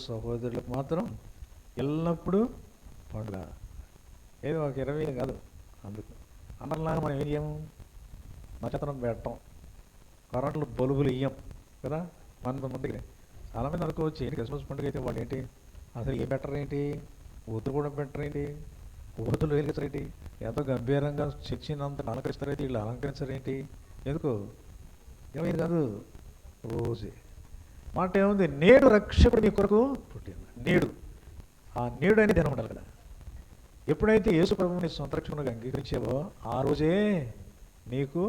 సహోదరులకు మాత్రం ఎల్లప్పుడూ పండుగ. ఏదో ఒక 20 కాదు. అందుకు అందరిలాగా మనం ఏం చేయము, నక్షత్రం పెట్టం, కరెంట్లు బల్బులు ఇయ్యం కదా. మందికి చాలామంది అనుకోవచ్చు, ఏంటి క్రిస్మస్ పండుగ అయితే వాళ్ళు ఏంటి అసలు ఏం బెటర్ ఏంటి, ఊతులు కూడా బెటర్ ఏంటి, ఊతులు వెలిగించరేంటి, ఎంతో గంభీరంగా చర్చినంత అలంకరిస్తారేంటి, వీళ్ళు అలంకరించరేంటి, ఎందుకు ఏమైంది కాదు. రోజే మాట ఏముంది, నేడు రక్షకుడు మీ కొరకు పుట్టింది. నేడు ఆ నేడు అనేది దినం ఉండాలి కదా. ఎప్పుడైతే యేసు ప్రభువుని సొంత రక్షకునిగా అంగీకరించావో ఆ రోజే నీకు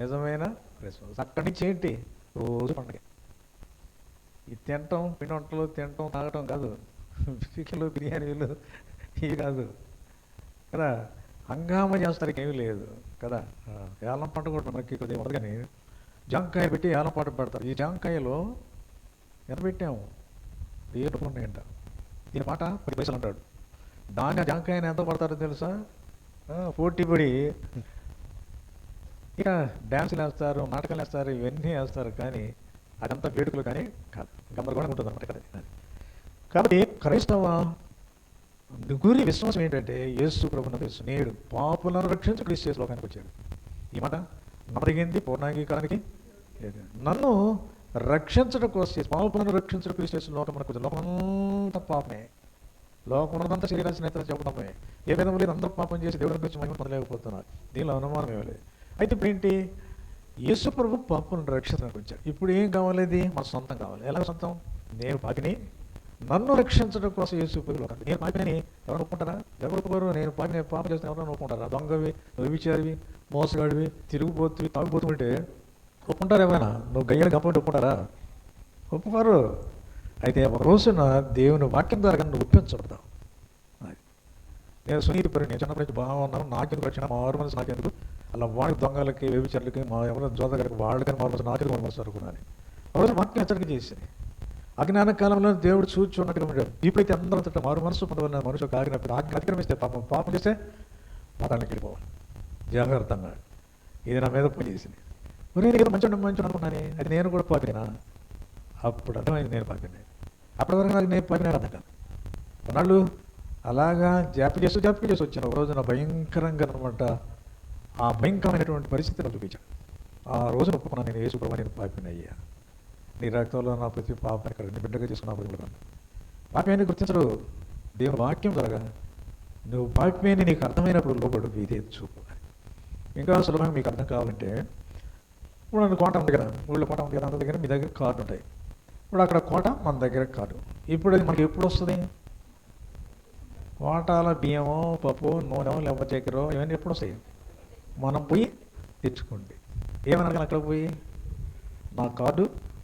నిజమైన క్రిస్మస్. అక్కడి నుంచి ఏంటి, రోజు పండుగ. ఈ తినటం, పిండి వంటలు తినటం తాగటం కాదు, చికెన్లు బిర్యానీలు ఇవి కాదు కదా. హంగామా చేస్తారు, ఏమీ లేదు కదా. ఏలం పంట కూడా మనకి కొద్దిగా ఉండదు, కానీ జాంకాయ పెట్టి ఏలం పాట పెడతారు. ఈ జాంకాయలో ఎంత పెట్టాము, రేటు ఉన్నాయంట. దీని పాట 10 పైసలు అంటాడు. దాన్ని జాంకాయని ఎంత పడతారో తెలుసా, పోటీ పడి ఇక డ్యాన్సులు వేస్తారు, నాటకాలు వేస్తారు, ఇవన్నీ వేస్తారు, కానీ అదంతా వేడుకలు కానీ కాదు, గందరగోళంగా ఉంటుంది అన్నమాట ఇక్కడ. కాబట్టి క్రైస్తవ గురి విశ్వాసం ఏంటంటే, యేసు ప్రభువును తెలుసు, నేడు పాపులను రక్షించి క్రీస్తు లోకానికి వచ్చాడు. ఈ మాట నమ్మదగింది, పూర్ణాంగీకారానికి నన్ను రక్షించడం కోసం, పాపులను రక్షించడం క్రీస్తు లోకం మనకు వచ్చాడు. లోకమంతా పాపమే, లోకమంతా శరీర స్నేహితులు చెప్పడమే, ఏ విధంగా లేదు, అందరూ పాపం చేసి దేవుడి గురించి మహిమ పొందలేకపోతున్నారు. దీనిలో అనుమానం ఏమలేదు. అయితే ఇప్పుడు ఏంటి, యేసు ప్రభు పాపులను రక్షించడానికి వచ్చాడు. ఇప్పుడు ఏం కావాలి, ఇది మన సొంతం కావాలి. ఎలా సొంతం, నేను పాపిని, నన్ను రక్షించడం కోసం యేసు ప్రభు లోకానికి. నేను పాపిని ఎవరు ఒప్పుకుంటారా, ఎవరు ఒప్పుకోరు. నేను పాపిని, పాప చేస్తే ఎవరైనా ఒప్పుకుంటారా? దొంగవి, వ్యభిచారివి, మోసగాడివి, తిరుగుబోతువి, తాగుబోతుంటే ఒప్పుకుంటారు ఎవరైనా? నువ్వు గయ్యని గప్పటి ఒప్పుకుంటారా? ఒప్పుకోరు. అయితే ఒక రోజున దేవుని వాక్యం ద్వారా నువ్వు ఒప్పించబడతావు. నేను సునీతి పరి, నేను చిన్నప్పటి నుంచి బాగున్నాను, నాకెందుకు రక్షణ, మారు మనసు నాకెందుకు, అలా వాడి దొంగలకి, వ్యభిచారులకి, మా ఎవరైనా జోదగారికి వాళ్ళకని మారు మనసు, నాకెందుకు మారు మనసు అనుకున్నాను. ఒకరోజు వాక్యం హెచ్చరిక చేసింది. అజ్ఞాన కాలంలో దేవుడు చూచున్నట్టుగా ఉంటాడు. ఇప్పుడైతే అందరూ మారు మనసు పొందవలన మనుషు ఆగినప్పుడు అతిక్రమిస్తే పాపం చేస్తే మతానికి వెళ్ళిపోవాలి. జాగ్రత్త అన్నాడు. ఇది నా మీద పని చేసింది. నేను ఏదో మంచి అనుకున్నాను, అది నేను కూడా పాపినా. అప్పుడు అర్థమైంది నేను పాపినా. అప్పటి వరకు నాకు నేను పాపినా అన్నట్టు. కొన్నాళ్ళు అలాగా జాపి చేసి వచ్చాను. ఒక రోజు నా భయంకరంగా అనమాట, ఆ భయంకరమైనటువంటి పరిస్థితిని చూపించాను. ఆ రోజున ఒప్పుకున్నాను, నేను యేసు ప్రభువా నేను పాపిని అయ్యా, నీ రక్తంలో నా ప్రతి పాపాన్ని ఇక్కడ బిడ్డగా చేసుకున్నా. పాపాన్ని గుర్తించడు దేవుని వాక్యం ద్వారా. నువ్వు పాపాన్ని నీకు అర్థమైనప్పుడు లోపడు ఇదే చూపు. ఇంకా సులభంగా మీకు అర్థం కావాలంటే, ఇప్పుడు నన్ను కోట ఉంది కదా, ఊళ్ళో కోట ఉంది కదా, అందరి దగ్గర మీ దగ్గర కార్డు ఉంటాయి. ఇప్పుడు అక్కడ కోట, మన దగ్గర కార్డు. ఇప్పుడు అది మనకి ఎప్పుడు వస్తుంది, కోటాల బియ్యమో, పప్పు, నూనె, లేకపోతే చక్కెర, ఇవన్నీ ఎప్పుడు వస్తాయి, మనం పోయి తెచ్చుకోండి. ఏమన్నా అక్కడ పోయి, నా కార్డు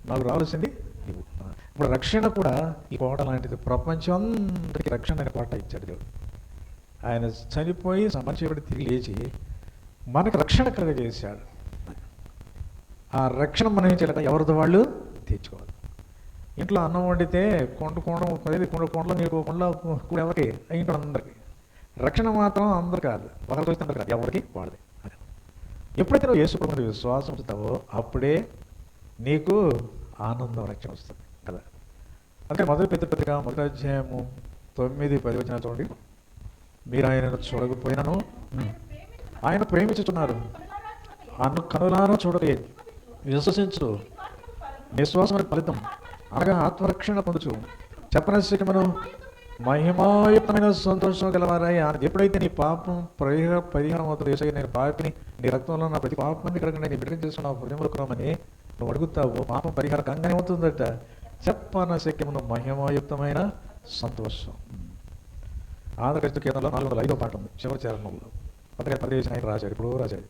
నాకు రావాల్సింది ఇవ్వు. ఇప్పుడు రక్షణ కూడా ఈ కోట లాంటిది. ప్రపంచం అందరికీ రక్షణ అనే కోట ఇచ్చాడు దేవుడు. ఆయన చనిపోయి సమాజపడి తిరిగి లేచి మనకు రక్షణ కలుగజేశాడు. ఆ రక్షణ మనం ఏం చేయాలంటే ఎవరితో వాళ్ళు తెచ్చుకోవాలి. ఇంట్లో అన్నం వండితే కొండలో నీకు కొండలో కూడా ఎవరికి, ఇంట్లో అందరికీ. రక్షణ మాత్రం అందరు కాదు, ఒకరికి వస్తే అందరు కాదు, ఎవరికి వాళ్ళది. ఎప్పుడైతే నువ్వు యేసు ప్రభువుని విశ్వాసం ఉంచుతావో అప్పుడే నీకు ఆనందం, రక్షణ వస్తుంది కదా. అంటే మొదటి పత్రిక 1వ అధ్యాయము 9-10 వచనాలు చూడండి. మీరు ఆయనను చూడకపోయినను ఆయన ప్రేమించుతున్నారు, కనులారా చూడలే, విశ్వసించు, విశ్వాసం ఫలితం అనగా ఆత్మరక్షణ పొందుచు చెప్పనశక్యమును మహిమాయుక్తమైన సంతోషం గలవారై. ఎప్పుడైతే నీ పాపం పరిహారం అవుతుంది, ఏసయ్య నేను పాపిని, నీ రక్తంలో నా ప్రతి పాపాన్ని కడగండి, నీ బిడ్డను చేసుకున్నావు, హృదయములకున్నామని నువ్వు అడుగుతావు, పాపం పరిహారం కంగానే అవుతుందట. చెప్పనశక్యమును మహిమాయుక్తమైన సంతోషం. ఆంధ్రప్రదేశ్ కేంద్రంలో 405వ పాట ఉంది, చివరి చరణంలో. అందుకని పదేసి ఆయన రాశాడు, ఇప్పుడు రాశాడు.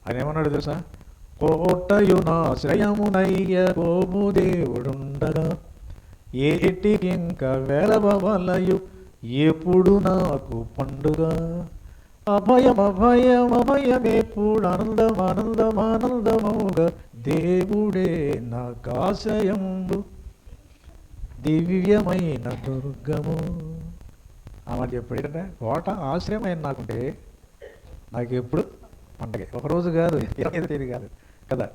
ఆయన ఏమన్నాడు తెలుసా, కోటయు నాశ్రయమునయ్య గోము దేవుడుండగా ఏటికి ఇంకా వెలవలయు ఎప్పుడు నాకు పండుగ, అభయమేప్పుడు ఆనందమానందమౌగా దేవుడే నాకాశయంబు దివ్యమైన దుర్గము. ఆ మాట చెప్పాడు. ఏంటంటే కోట ఆశ్రయమైన నాకుంటే నాకు ఎప్పుడు పండగే, ఒకరోజు కాదు, 25వ తేదీ కాదు కదా.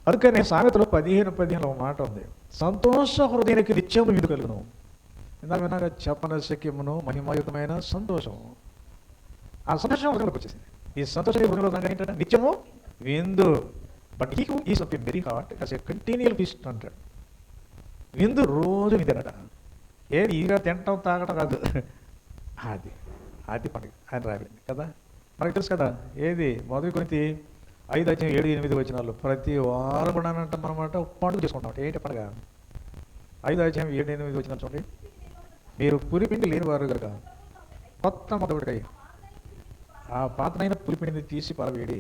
అందుకనే సామెతలో 15:15 ఒక మాట ఉంది, సంతోష హృదయానికి నిత్యము విందు కలుగును. ఇందాక విన్నాక చెప్పన శక్యమును మహిమాయుతమైన సంతోషం. ఆ సంతోషం హృదయంలోకి వచ్చేసింది. ఈ సంతోషం హృదయంలో ఏంటంటే నిత్యము విందు. But he who is of a very heart as a continual feast అంటాడు. విందు రోజు విందనట. ఏది ఈగా తినటం తాగటం కాదు, అది అది పండుగ ఆయన రాబడింది కదా. మనకు తెలుసు కదా, ఏది మొదటి కొరింథీ 5:7-8 ప్రతి వారం కూడా అంటాం అనమాట, పండుగ చేసుకుంటాం. ఏంటి పండుగ? 5:7-8 చూడండి. మీరు పులిపిండి లేనివారు కనుక కొత్త మొదటికై ఆ పాతనైన పులిపిండిని తీసి పారవేడి.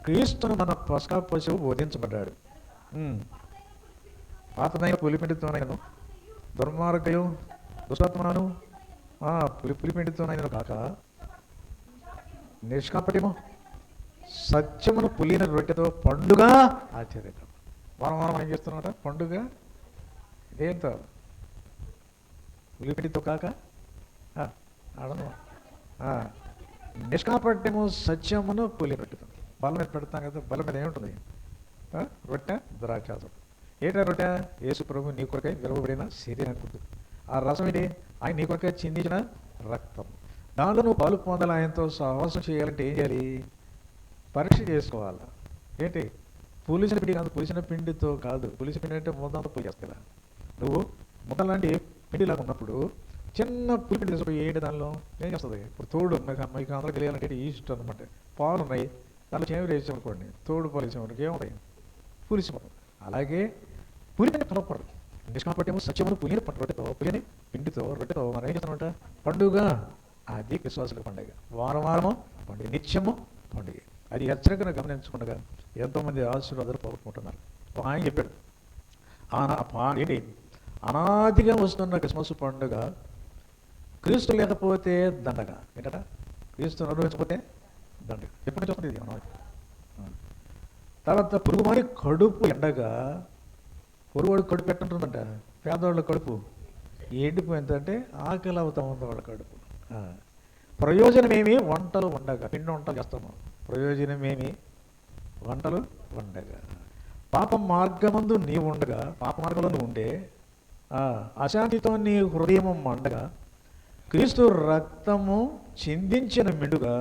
క్రీస్తును మన పస్కా పశువు బోధించబడ్డాడు. పాతనైన పులిపిండితోనైనను దుర్మార్గయు దుష్టాత్మను పులిపిండితోనైనను కాక నిష్కాపట్యము సత్యమును పులిన రొట్టెతో పండుగ ఆచరిద్దాం. వారం ఏం చేస్తున్నమాట? పండుగ దేంతో? పులిపిండితో కాక ఆడను. నిష్కాపట్యము సత్యమును పులి రొట్టెతో. బల్ల మీద పెడతాం కదా, బల్ల మీద ఏముంటుంది? రొట్టె, ద్రాక్షారసం. ఏంటా రొట్టె? యేసు ప్రభు నీ కొరకై విరవబడిన శరీరం గుర్తు. ఆ రసం ఏంటి? ఆయన నీ కొరకై చిందించిన రక్తం. దాంట్లో నువ్వు పాలు పొందాలి, ఆయనతో సహవాసం చేయాలంటే ఏం చేయాలి? పరీక్ష చేసుకోవాలి. ఏంటి? పులిసిన పిండి కాదు, పులిసిన పిండితో కాదు. పులిసిన పిండి అంటే ముద్దంతా పులి చేస్తా. నువ్వు ముద్ద లాంటి పిండిలాగా ఉన్నప్పుడు చిన్న పులిపిండి తీసుకుపోయి ఏంటి దానిలో ఏం చేస్తుంది? ఇప్పుడు తోడు మీకు అందరూ తెలియాలంటే ఈస్ట్ అనమాట. పాలు ఉన్నాయి, దాంట్లో చేమి వేసామనుకోండి, తోడు పాలు వేసామనుకో ఏమున్నాయి? పులిసిపోతుంది. అలాగే పులిని పొరపడదు. నిష్కాపట్యము సత్యమును పులిని రొట్టెతో, పులిని పిండితో రొట్టెతో మనం ఏం చేస్తామంట? పండుగ. అది విశ్వాసుల పండుగ. వారము పండుగ, నిత్యము పండుగ. అది హెచ్చరికను గమనించకుండా ఎంతోమంది ఆశీర్వాదాలు పోగొట్టుకుంటున్నారు. ఆయన చెప్పాడు, ఏంటి? అనాదిగా వస్తున్న క్రిస్మస్ పండుగ క్రీస్తు లేకపోతే దండగ. ఏంటట? క్రీస్తు అనుభవించకపోతే దండగ. ఎప్పటి నుంచి వస్తుంది ఇది? అనాది. తర్వాత పురుగుమారి కడుపు ఎండగా, పొరుగువాడు కడుపు పెట్టంటుందంట. పేదవాళ్ళ కడుపు ఎండిపోయిందంటే ఆకలి అవుతా ఉంది వాళ్ళ కడుపు. ప్రయోజనమేమి? వంటలు వండగా. పిండి వంటలు చేస్తాము. ప్రయోజనమేమి? వంటలు వండగా. పాప మార్గమందు నీవు ఉండగా, పాప మార్గంలో నువ్వు ఉండే అశాంతితో నీ హృదయము మండగా, క్రీస్తు రక్తము చిందించిన మెండుగా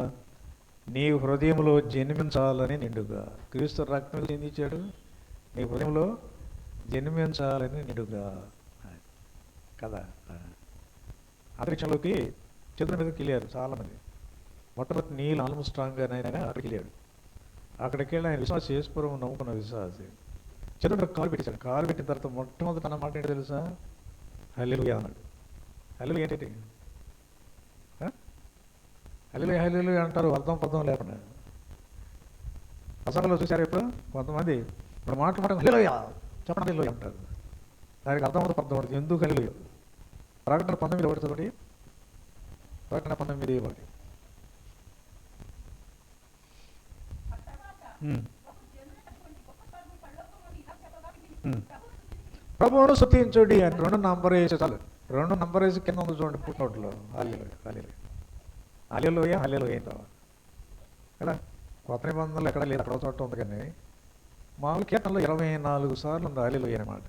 నీ హృదయంలో జన్మించాలని నిండుగా. క్రీస్తు రక్తం చిందించాడు, నీ హృదయంలో జన్మించాలని నిండుగా కదా. అంతరిక్షంలోకి చంద్రుని మీదకి వెళ్ళారు చాలామంది. మొట్టమొదటి నీళ్ళు ఆల్మోస్ట్రాంగ్ అని ఆయన అక్కడికి వెళ్ళాడు. అక్కడికి వెళ్ళి ఆయన విశ్వాస చేసుకుని నమ్ముకున్న విశ్వాసి చంద్రుడు కాలు పెట్టేశాడు. కాలు పెట్టిన తర్వాత మొట్టమొదటి తన మాట ఏంటో తెలుసా? హల్లెలూయా అన్నాడు. హల్లెలూయా ఏంటి? హల్లెలూయా హల్లెలూయా అంటారు అర్థం పర్థం లేకుండా. ప్రసంగంలో చూశారు ఇప్పుడు కొంతమంది ఇప్పుడు మాట హల్లెలూయా చెప్పండి హల్లెలూయా అంటారు. దానికి అర్థం అవుతుంది పర్థం అవుతుంది. ఎందుకు హల్లెలూయా? ప్రకటన 19:1 ప్రకటన 19:1 ప్రభువును స్తుతించుడి అని 2 నంబర్ వేసి చాలు. 2 నంబర్ వేసి కింద ఉంది చూడండి పుట్టినోట్లో. హల్లెలూయా హల్లెలూయా ఏంటో కదా. కొత్త నిబంధనలు ఎక్కడ లేదు, అక్కడ చోట ఉంది. కానీ మామూలు కీర్తనలో 24 సార్లు ఉంది హల్లెలూయా అన్నమాట.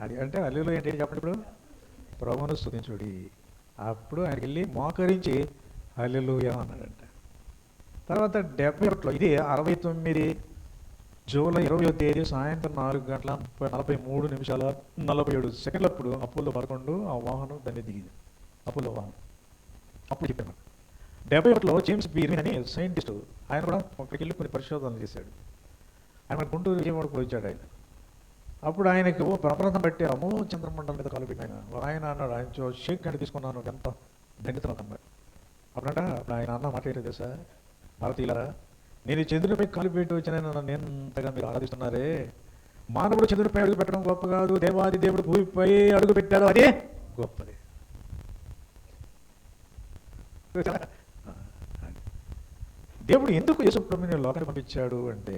అది అంటే హల్లెలూయా అంటే చెప్పండి. ఇప్పుడు ప్రభువును స్తుతించుడి. అప్పుడు ఆయనకి వెళ్ళి మోకరించి హల్లెలూయా అన్నాడంట. తర్వాత 71లో ఇది 69 జూలై 20వ తేదీ సాయంత్రం 4:43:47 అప్పుడు అప్పుల్లో 11 ఆ వాహనం దాన్ని దిగింది. అప్పుల్లో వాహనం అప్పుడు చెప్పాను. 71లో జేమ్స్ బీర్విన్ అని సైంటిస్టు, ఆయన కూడా అక్కడికి వెళ్ళి కొన్ని పరిశోధనలు చేశాడు. ఆయన గుంటూరు విజయవాడకు వచ్చాడు ఆయన. అప్పుడు ఆయనకు ప్రపంచం బట్టి అమ్మో చంద్రమండలం మీద కాలు పెట్టిన ఆయన అన్నాడు, ఆయన షేక్ గంట తీసుకున్నాను ఎంత దండితున్నాను అన్నాడు. అప్పుడంట ఆయన అన్న మాట్లాడేది సార్, భారతీయులారా, నేను చంద్రునిపై కాలు పెట్టి వచ్చిన నన్ను ఎంతగా మీరు ఆరాధిస్తున్నారే. మానవుడు చంద్రునిపై అడుగు పెట్టడం గొప్ప కాదు, దేవాది దేవుడు భూమిపై అడుగు పెట్టాడు, అదే గొప్పది. దేవుడు ఎందుకు యేసుప్రభువుని లోకానికి పంపించాడు అంటే,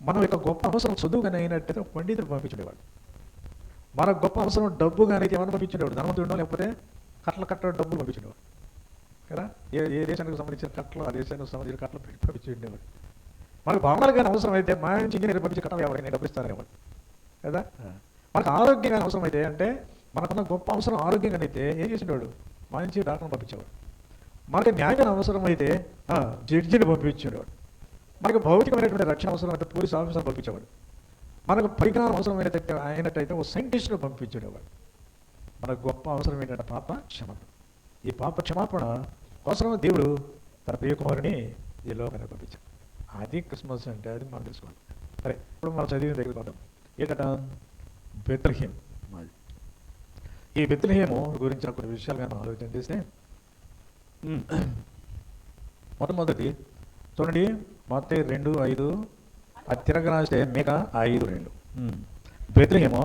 మనం యొక్క గొప్ప అవసరం చదువుగానే అయినట్టయితే పండితుడు పంపించేవాడు. మన గొప్ప అవసరం డబ్బుగానైతే ఏమైనా పంపించేవాడు, ధనవంతుడు లేకపోతే కట్టలు డబ్బులు పంపించేవాడు. కదా. ఏ దేశానికి సంబంధించిన కట్టలు ఆ దేశానికి సంబంధించిన కట్టలు పంపించి ఉండేవాడు. మనకు భవనాలు కానీ అవసరం అయితే మంచి ఇంజనీర్ పంపించి కట్టలు ఎవరైనా డబ్బు ఇస్తారేవాడు కదా. మనకు ఆరోగ్యం కానీ అవసరం అయితే, అంటే మనకున్న గొప్ప అవసరం ఆరోగ్యంగా అయితే ఏం చేసేవాడు, మంచి డాక్టర్ని పంపించేవాడు. మనకి న్యాయం అవసరం అయితే జడ్జిని పంపించేవాడు. మనకు భౌతికమైనటువంటి రక్షణ అవసరం అయితే పోలీస్ ఆఫీసర్ పంపించేవాడు. మనకు పరిజ్ఞానం అయినట్టయితే ఓ సైంటిస్ట్ను పంపించేవాడు. మనకు గొప్ప అవసరం ఏంటంటే పాప క్షమాపణ. ఈ పాప క్షమాపణ అవసరం దేవుడు తన ప్రియకుమారుని ఈ లోకానికి పంపించాడు. అది క్రిస్మస్ అంటే, అది మనం తెలుసుకోవాలి. సరే, ఇప్పుడు మనం చదివిన దగ్గరికి పోతాం. ఏంటట బెత్లెహేము. ఈ బెత్లెహేము గురించి కొన్ని విషయాలు మనం ఆలోచన చేస్తే, మొట్టమొదటి చూడండి, మత్తయి 2:5 అది తిరగ రాస్తే మీకా 5:2. బెత్లెహేము,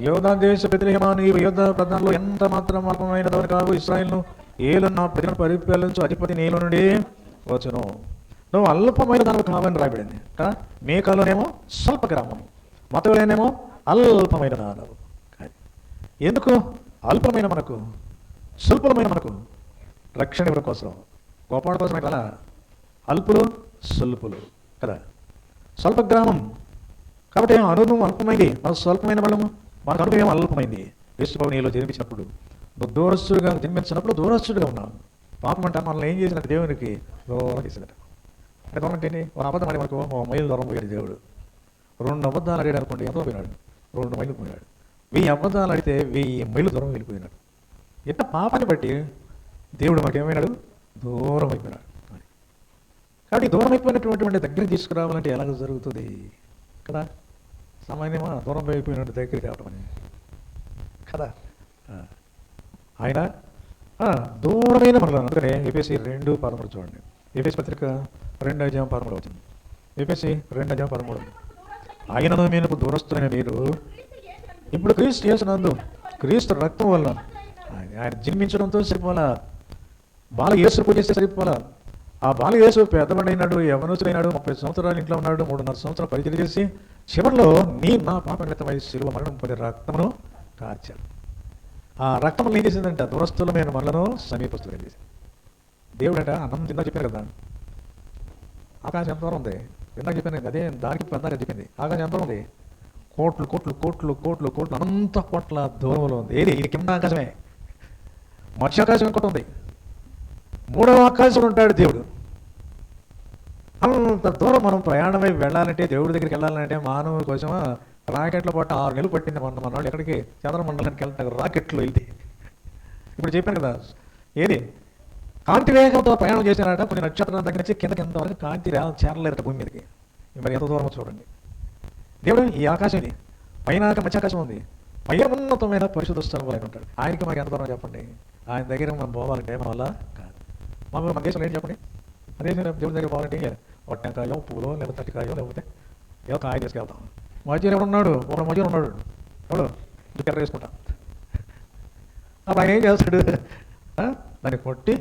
యోధా దేశ బెత్లెహేమా, నీవు యోధా ప్రధానంలో ఎంత మాత్రం అల్పమైనదని కావు, ఇశ్రాయేలును ఏలున్న ప్రజలను పరిపాలించు అధిపతి నీలో నుండి వచ్చును. నువ్వు అల్పమైన దానివి కావని రాబడింది కదా. మీకాలోనేమో స్వల్ప గ్రామం, మతలోనేమో అల్పమైన దానవు. ఎందుకు అల్పమైన మనకు, స్వల్పమైన మనకు రక్షణ ఇవ్వడం కోసం, గొప్పవాడి కోసమే కదా. అల్పులు స్వల్పులు కదా, స్వల్ప గ్రామం కాబట్టి అనుభవం అల్పమైంది. మనం స్వల్పమైన వాళ్ళము, మనకు అనుభవం అల్పమైంది. యేసుప్రభు నీలో జన్మించినప్పుడు నువ్వు దూరస్తుడిగా జన్మించినప్పుడు దూరస్తుడిగా ఉన్నావు. పాపం అంటే మనల్ని ఏం చేసినట్టు దేవునికి దూరం చేసినట్టు. అంటే దూరం ఏంటి, ఒక అబద్ధం ఆడి మనకు 1 మైలు దూరం పోయాడు దేవుడు. 2 అబద్ధాలు అడిగాడు అనుకోండి, ఎంతో పోయినాడు, 2 మైలు పోయినాడు. 1000 అబద్ధాలు అడిగితే 1000 మైలు దూరం వెళ్ళిపోయినాడు. ఎంత పాపాన్ని బట్టి దేవుడు మనకేమైనాడు, దూరం అయిపోయినాడు. కాబట్టి దూరం అయిపోయినటువంటి దగ్గరికి తీసుకురావాలంటే ఎలాగ జరుగుతుంది కదా. సామాన్యమా దూరం అయిపోయినట్టు దగ్గరికి రావడం అని కదా. ఆయన దూరమైన మనలో. అందుకనే ఎఫెసీ 2:13 చూడండి. ఎఫెసీ పత్రిక 2:13 అవుతుంది. ఎఫెసీ 2:13. ఆయనను మీరు దూరస్తులైన మీరు ఇప్పుడు క్రీస్తు యేసునందు, క్రీస్తు రక్తం వల్ల ఆయన జన్మించడంతో సరిపోలా, బాల యేసు పూజేస్తే సరిపోలా. ఆ బాల యేసు పెద్దబడినాడు, యవనస్తుడైనాడు, 30 సంవత్సరాలు ఇంట్లో ఉన్నాడు, 3.5 సంవత్సరాలు పరిచయం చేసి చివరిలో నా పాప నిమిత్తమై శిలువ మరణం పొంది రక్తమును కార్చాడు. ఆ రక్తం ఏం చేసిందంట, దూరస్తులమైన మనలను సమీపస్తులు చేసింది. దేవుడు అంట అన్నం తిన్నా చెప్పారు కదా. ఆకాశం ఎంత దూరం ఉంది, ఇందాక చెప్పాను అదే, దానికి పెద్దగా చెప్పింది. ఆకాశం ఎంత దూరం ఉంది, కోట్లు కోట్లు కోట్లు కోట్లు కోట్లు అనంత కోట్ల దూరంలో ఉంది. ఏది, ఇది కింద ఆకాశమే. మత్స్యాకాశం ఇంకోటి ఉంది, 3వ ఆకాశంలో ఉంటాడు దేవుడు. అంత దూరం మనం ప్రయాణమై వెళ్ళాలంటే, దేవుడి దగ్గరికి వెళ్ళాలంటే మానవుల కోసం రాకెట్లో పట్ట 6 నెలలు పట్టింది. మన వాళ్ళు ఎక్కడికి, చంద్రమండలానికి వెళ్తారు రాకెట్లు వెళ్తే. ఇప్పుడు చెప్పాను కదా, ఏది కాంతి వేగంతో ప్రయాణం చేశారట. కొన్ని నక్షత్రాల దగ్గర నుంచి కిందకి ఎంతవరకు కాంతి చేరలేదట భూమి మీదకి. మరి ఎంత దూరం చూడండి. దేవుడు ఈ ఆకాశం, పైన మత్స్యాకాశం ఉంది, పైన ఉన్నతమైన పరిశుద్ధ స్థలంలో ఆయన ఉంటాడు. ఆయనకి మాకు ఎంత దూరం చెప్పండి. ఆయన దగ్గర మనం పోవాలంటే మన వల్ల కాదు. మన దేశంలో ఏం చెప్పండి, అదే దేవుడి దగ్గర పోవాలంటే ఒక టెంకాయో పువ్వులో లేకపోతే తట్టికాయో లేకపోతే ఏదో కాయ తీసుకెళ్తాం. మధ్యలో ఎవడున్నాడు, ఒక మధ్యలో ఉన్నాడు, ఎవడు దుఃఖ వేసుకుంటాం. అప్పుడు ఆయన ఏం చేస్తాడు, దాన్ని కొట్టి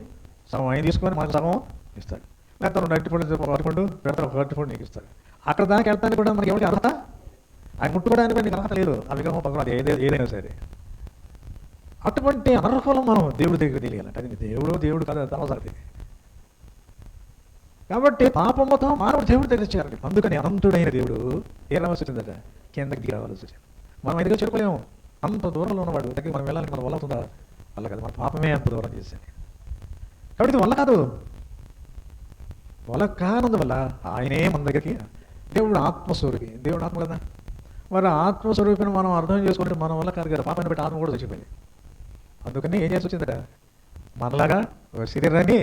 సగం ఆయన తీసుకొని మనకు సగం ఇస్తాడు. లేకపోతే 2 అరటిపండు పెడతాడు, ఒక అరటిపండు నీకు ఇస్తాడు. అక్కడ దానికి వెళ్తానికి కూడా మనకి ఎవరికి అర్హత, ఆయన ముట్టుకోవడానికి నీకు అర్హత లేదు. ఆ విగ్రహం పక్కన అది ఏదైనా సరే. అటువంటి అనర్హులం మనం దేవుడి దగ్గర తెలియాలంటే, అది దేవుడు కాదు, తలసారి. కాబట్టి పాపముతో మానవుడు దేవుడి దగ్గర చేరాలి. అందుకని అనంతుడైన దేవుడు ఏ రావాల్సి వచ్చిందట, కిందకి దిగి రావాల్సి వచ్చింది. మనం ఎదుగు చేరుకోలేము, అంత దూరంలో ఉన్నవాడు దగ్గరికి మనం వెళ్ళాలని మన వల్ల అవుతుందా, వల్ల కాదు. మన పాపమే అంత దూరం చేసేది. కాబట్టి ఇది వల్ల కాదు, వల్ల కానందువల్ల ఆయనే మన దగ్గరికి. దేవుడు ఆత్మస్వరూపి, దేవుడు ఆత్మ కదా. మరి ఆత్మస్వరూపిని మనం అర్థం చేసుకుంటే మన వల్ల కాదు కదా. పాపాన్ని బట్టి ఆత్మ కూడా చచ్చిపోయింది. అందుకని ఏం చేసి వచ్చిందట, మనలాగా శరీరాన్ని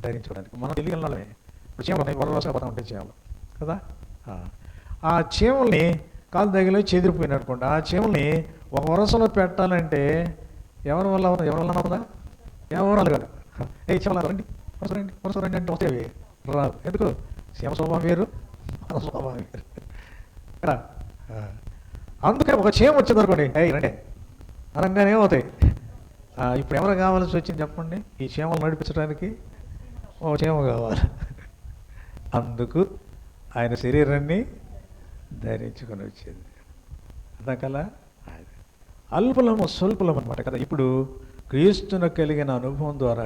ధరించుకోవడానికి. మనం తెలియగలమే. ఇప్పుడు చీమలు ఉన్నాయి, వరలోసగా పదం ఉంటే చీమలు కదా. ఆ చీమల్ని కాలు దగ్గర చెదిరిపోయిన అనుకోండి. ఆ చీమల్ని ఒక వరసలో పెట్టాలంటే ఎవరి వల్ల అవుతుందా, ఎవరు కాదు. ఏ చీమలు రండి, వరస రండి అంటే వస్తాయి, రాదు. ఎందుకు, చీమ స్వభావం వేరు, మన స్వభావం వేరు కదా. అందుకని ఒక చీమ వచ్చింది అనుకోండి, రండి అనగానే అవుతాయి. ఇప్పుడు ఎవరు కావాల్సి వచ్చింది చెప్పండి, ఈ చీమలు నడిపించడానికి ఓ చీమ కావాలి. అందుకు ఆయన శరీరాన్ని ధరించుకొని వచ్చింది. అర్థం కల అల్పులము స్వల్పులం అనమాట కదా. ఇప్పుడు క్రీస్తును కలిగిన అనుభవం ద్వారా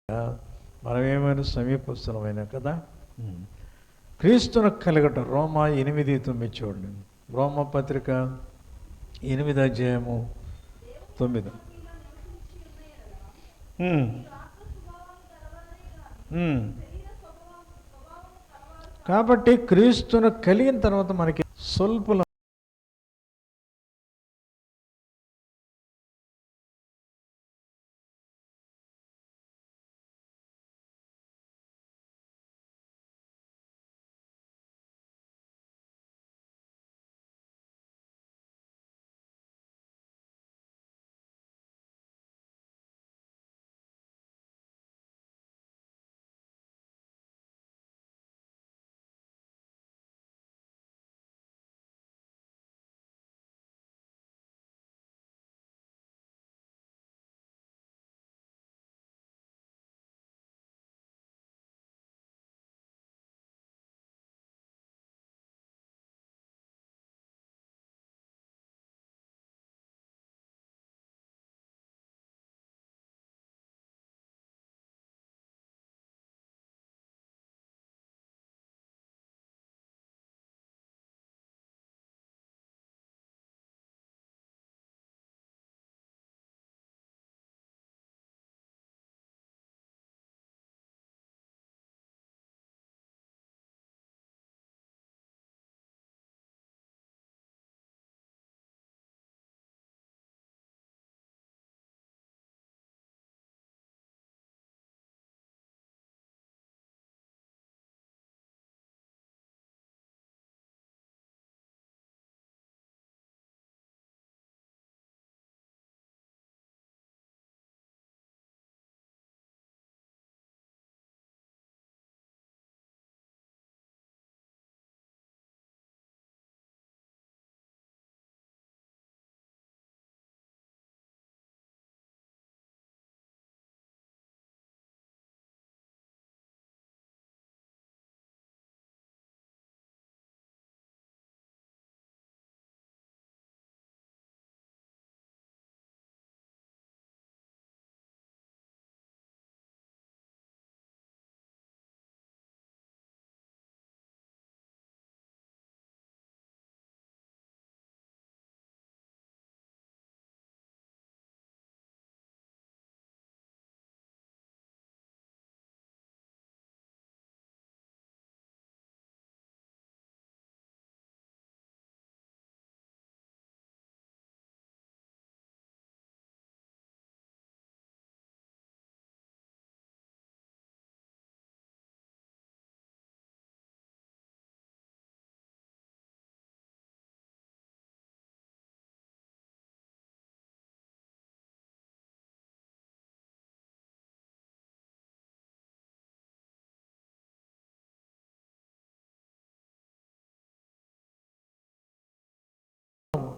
మనమేమైనా సమీపస్తులమైన కదా. క్రీస్తును కలగటం రోమా 8:9 చూడండి. రోమా పత్రిక 8:9. కాబట్టి క్రీస్తును కలిగిన తర్వాత మనకి స్వల్పుల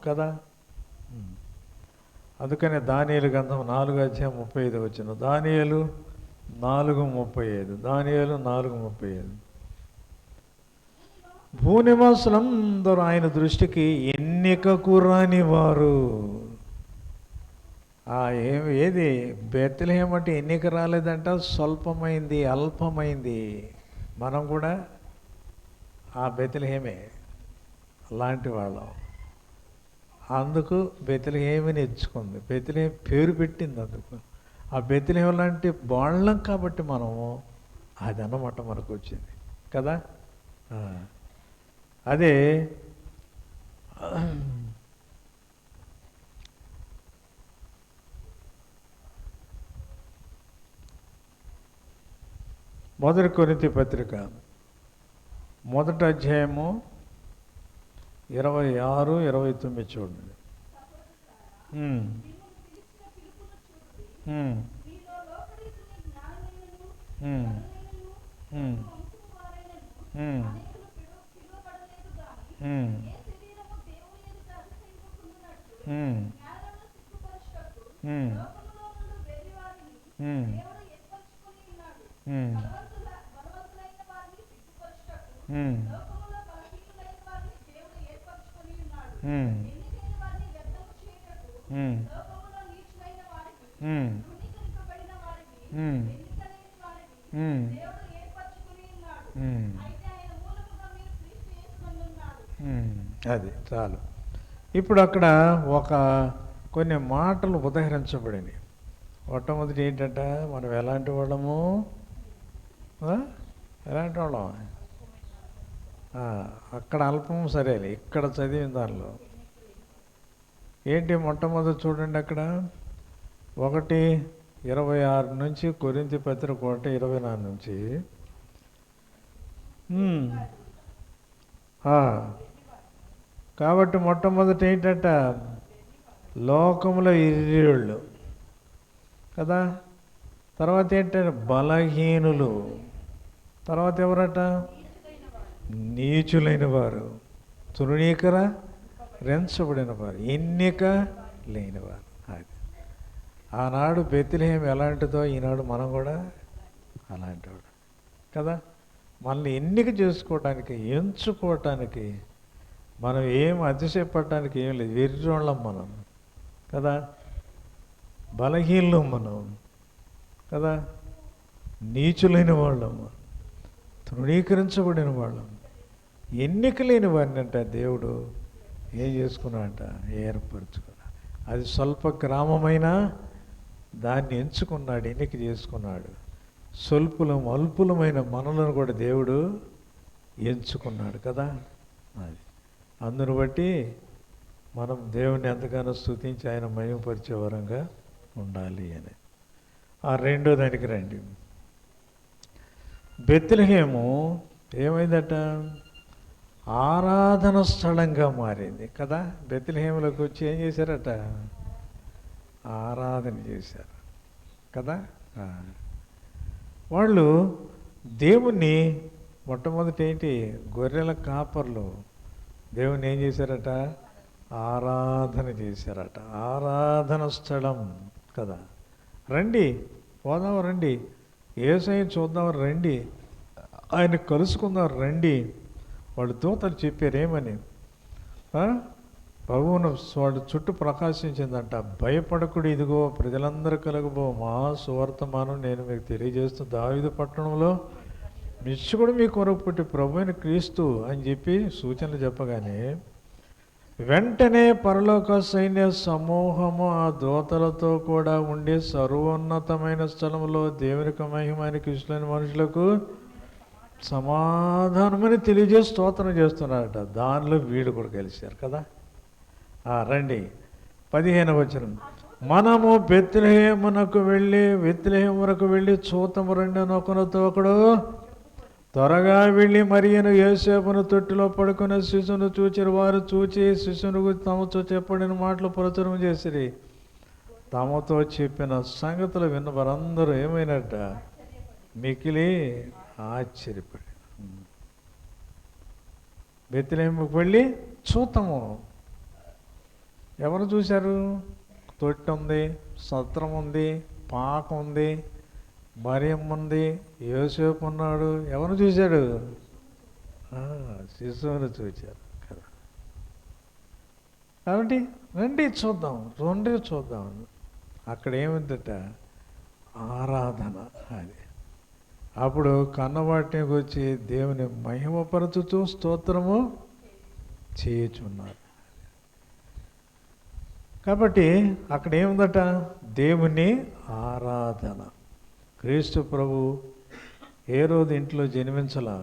కదా. అందుకనే దానియేలు గ్రంథం 4:35. దానియేలు 4:35. దానియేలు 4:35. భూనివాసులందరూ ఆయన దృష్టికి ఎన్నికకు రాని వారు. ఏది బెత్లెహేము అంటే ఎన్నిక రాలేదంట, స్వల్పమైంది, అల్పమైంది. మనం కూడా ఆ బెత్లెహేమే లాంటి వాళ్ళం. అందుకు బెత్లెహేముని ఎంచుకుంది, బెత్లెహేము పేరు పెట్టింది అందుకు. ఆ బెత్లెహేము లాంటి వాళ్ళం కాబట్టి మనము అదన్నమాట మనకు వచ్చింది కదా. అదే మొదటి కొరింథీ పత్రిక 1వ అధ్యాయము 26, 29 చూడండి. ఉమ్, ఉమ్, ఉమ్, అది చాలు. ఇప్పుడు అక్కడ ఒక కొన్ని మాటలు ఉదహరించబడినాయి. మొట్టమొదటి ఏంటంట, మనం ఎలాంటి వాళ్ళము, ఆ? ఎలాంటి వాళ్ళం, ఆ, అక్కడ అల్పం సరేలే, ఇక్కడ చదివిన దానిలో ఏంటి మొట్టమొదటి చూడండి అక్కడ 1:26 నుంచి, కొరింథీ పత్రిక 1:24 నుంచి. ఉమ్, ఆ, కాబట్టి మొట్టమొదటి ఏంటంట, లోకములో ఇర్రేళ్ళు కదా. తర్వాత ఏంటంటే బలహీనులు. తర్వాత ఎవరట, నీచులైన వారు, తృణీకర రెంచబడిన వారు, ఎన్నిక లేనివారు. అది ఆనాడు బెత్లెహేము ఎలాంటిదో ఈనాడు మనం కూడా అలాంటివాడు కదా. మనల్ని ఎన్నిక చేసుకోవటానికి, ఎంచుకోవటానికి, మనం ఏం అతిశయపడటానికి ఏం లేదు. వెర్రోళ్ళం మనం కదా, బలహీనం మనం కదా, నీచులైన వాళ్ళము, తృణీకరించబడిన వాళ్ళం, ఎన్నిక లేని వారిని అంట దేవుడు ఏం చేసుకున్నాడంట, ఏర్పరచుకున్నాడు. అది స్వల్ప గ్రామమైనా దాన్ని ఎంచుకున్నాడు, ఎన్నిక చేసుకున్నాడు. స్వల్పులం అల్పులమైన మనలను కూడా దేవుడు ఎంచుకున్నాడు కదా. అది అందును బట్టి మనం దేవుణ్ణి ఎంతగానో స్తుతించి ఆయన మహిమపరిచే వరంగా ఉండాలి అని. ఆ రెండో దానికి రండి. బెత్లెహేము ఏమైందట, ఆరాధన స్థలంగా మారింది కదా. బెత్లెహేములోకి వచ్చి ఏం చేశారట, ఆరాధన చేశారు కదా. వాళ్ళు దేవుణ్ణి మొట్టమొదటి ఏంటి, గొర్రెల కాపర్లు దేవుణ్ణి ఏం చేశారట, ఆరాధన చేశారట. ఆరాధన స్థలం కదా. రండి, పోదాం రండి, యేసయ్యను చూద్దాం రండి, ఆయన కలుసుకుందాం రండి. వాళ్ళు దూతలు చెప్పారు ఏమని, ప్రభువును వాడు చుట్టూ ప్రకాశించిందంట. భయపడకుడు, ఇదిగో ప్రజలందరూ కలగబో మా సువర్తమానం నేను మీకు తెలియజేస్తూ, దావీదు పట్టణంలో మిచ్చుకుడు మీ కొరకు పుట్టి ప్రభు అయిన క్రీస్తు అని చెప్పి సూచనలు చెప్పగానే వెంటనే పరలోక సైన్య సమూహము ఆ దూతలతో కూడా ఉండి సర్వోన్నతమైన స్థలంలో దేవునికి మహిమానికి ఇష్టమైన మనుషులకు సమాధానమని తెలియజేసి స్తోత్రం చేస్తున్నారట. దానిలో వీడు కూడా కలిశారు కదా. రండి 15వ వచనం. మనము బెత్లెహేమునకు వెళ్ళి చూతము రండి అని ఒకడు త్వరగా వెళ్ళి మరియను యోసేపును తొట్టిలో పడుకున్న శిశువును చూచిరు. వారు చూచి శిశువును తమతో చెప్పడిన మాటలు ప్రచురం చేసిరి. తమతో చెప్పిన సంగతులు విన్న వారందరూ ఏమైనట్ట, మికిలి ఆశ్చర్యపడి. బెత్లెహేముకు వెళ్ళి చూతము. ఎవరు చూశారు, తొట్టి ఉంది, సత్రం ఉంది, పాక ఉంది, మరియమ్మ ఉంది, యోసేపు ఉన్నాడు. ఎవరు చూశాడు, శిశువును చూశారు కదా. కాబట్టి రండి చూద్దాం. అక్కడ ఏముందట, ఆరాధన. అది అప్పుడు కన్నవాటికి వచ్చి దేవుని మహిమపరచుతూ స్తోత్రము చేయుచున్నారు. కాబట్టి అక్కడ ఏముందట, దేవుని ఆరాధన. క్రీస్తు ప్రభు హేరోదు ఇంట్లో జన్మించలా.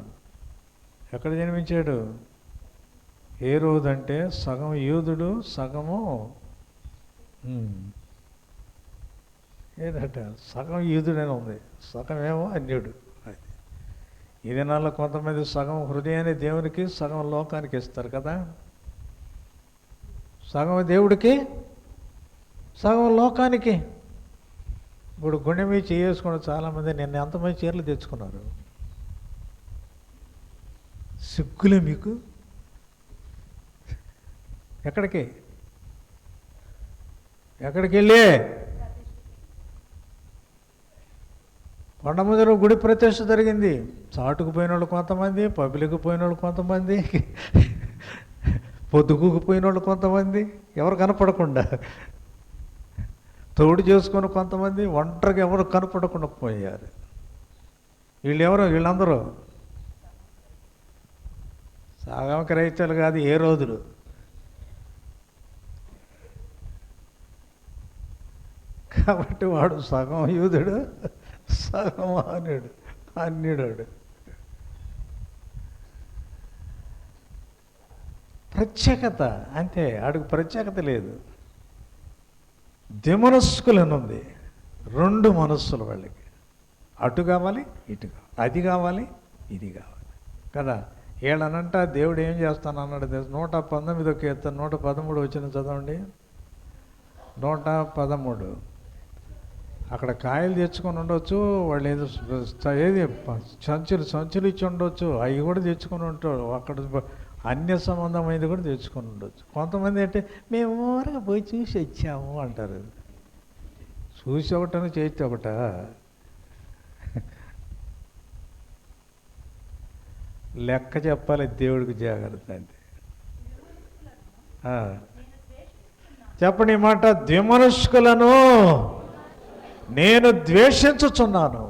ఎక్కడ జన్మించాడు, హేరోదు అంటే సగం యూదుడు, సగము ఏంటంట, సగం యూదుడని ఉంది, సగం ఏమో అన్యుడు. అది ఈ దినాల్లో కొంతమంది సగం హృదయాన్ని దేవునికి, సగం లోకానికి ఇస్తారు కదా. సగం దేవుడికి, సగం లోకానికి. ఇప్పుడు గుండె మీద చేసుకున్న చాలామంది నిన్న ఎంతమంది చీరలు తెచ్చుకున్నారు. సిగ్గులే మీకు. ఎక్కడికి వెళ్ళి కొండముదలో గుడి ప్రతిష్ఠ జరిగింది. చాటుకు పోయిన వాళ్ళు కొంతమంది, పబ్లిక్ పోయిన వాళ్ళు కొంతమంది, పొద్దుకు పోయిన వాళ్ళు కొంతమంది, ఎవరు కనపడకుండా తోడు చేసుకొని కొంతమంది, ఒంటరిగా ఎవరు కనపడకుండా పోయారు. వీళ్ళందరూ సగం క్రైస్తవులు కాదు, ఏ రోజులు. కాబట్టి వాడు సగం యూదుడు, సగం అన్యుడు. ప్రత్యేకత అంతే, ఆడికి ప్రత్యేకత లేదు. ద్విమనస్కులనుంది, రెండు మనస్సులు వాళ్ళకి. అటు కావాలి, ఇటు కావాలి, అది కావాలి, ఇది కావాలి కదా. వీళ్ళనంట దేవుడు ఏం చేస్తాను అన్నాడు. 119 కీర్తన 113 వచ్చిన చదవండి. 113. అక్కడ కాయలు తెచ్చుకొని ఉండొచ్చు, వాళ్ళు ఏది సంచులు ఇచ్చి ఉండొచ్చు, అవి కూడా తెచ్చుకొని ఉంటారు. అక్కడ అన్య సంబంధమైనది కూడా తెచ్చుకొని ఉండొచ్చు. కొంతమంది అంటే మేము ఊరగా పోయి చూసి వచ్చాము అంటారు. చూసి ఒకటని చేస్తే ఒకట. లెక్క చెప్పాలి దేవుడికి, జాగ్రత్త అంతే. చెప్పండి ఈ మాట, ద్విమనస్కులను నేను ద్వేషించుచున్నాను.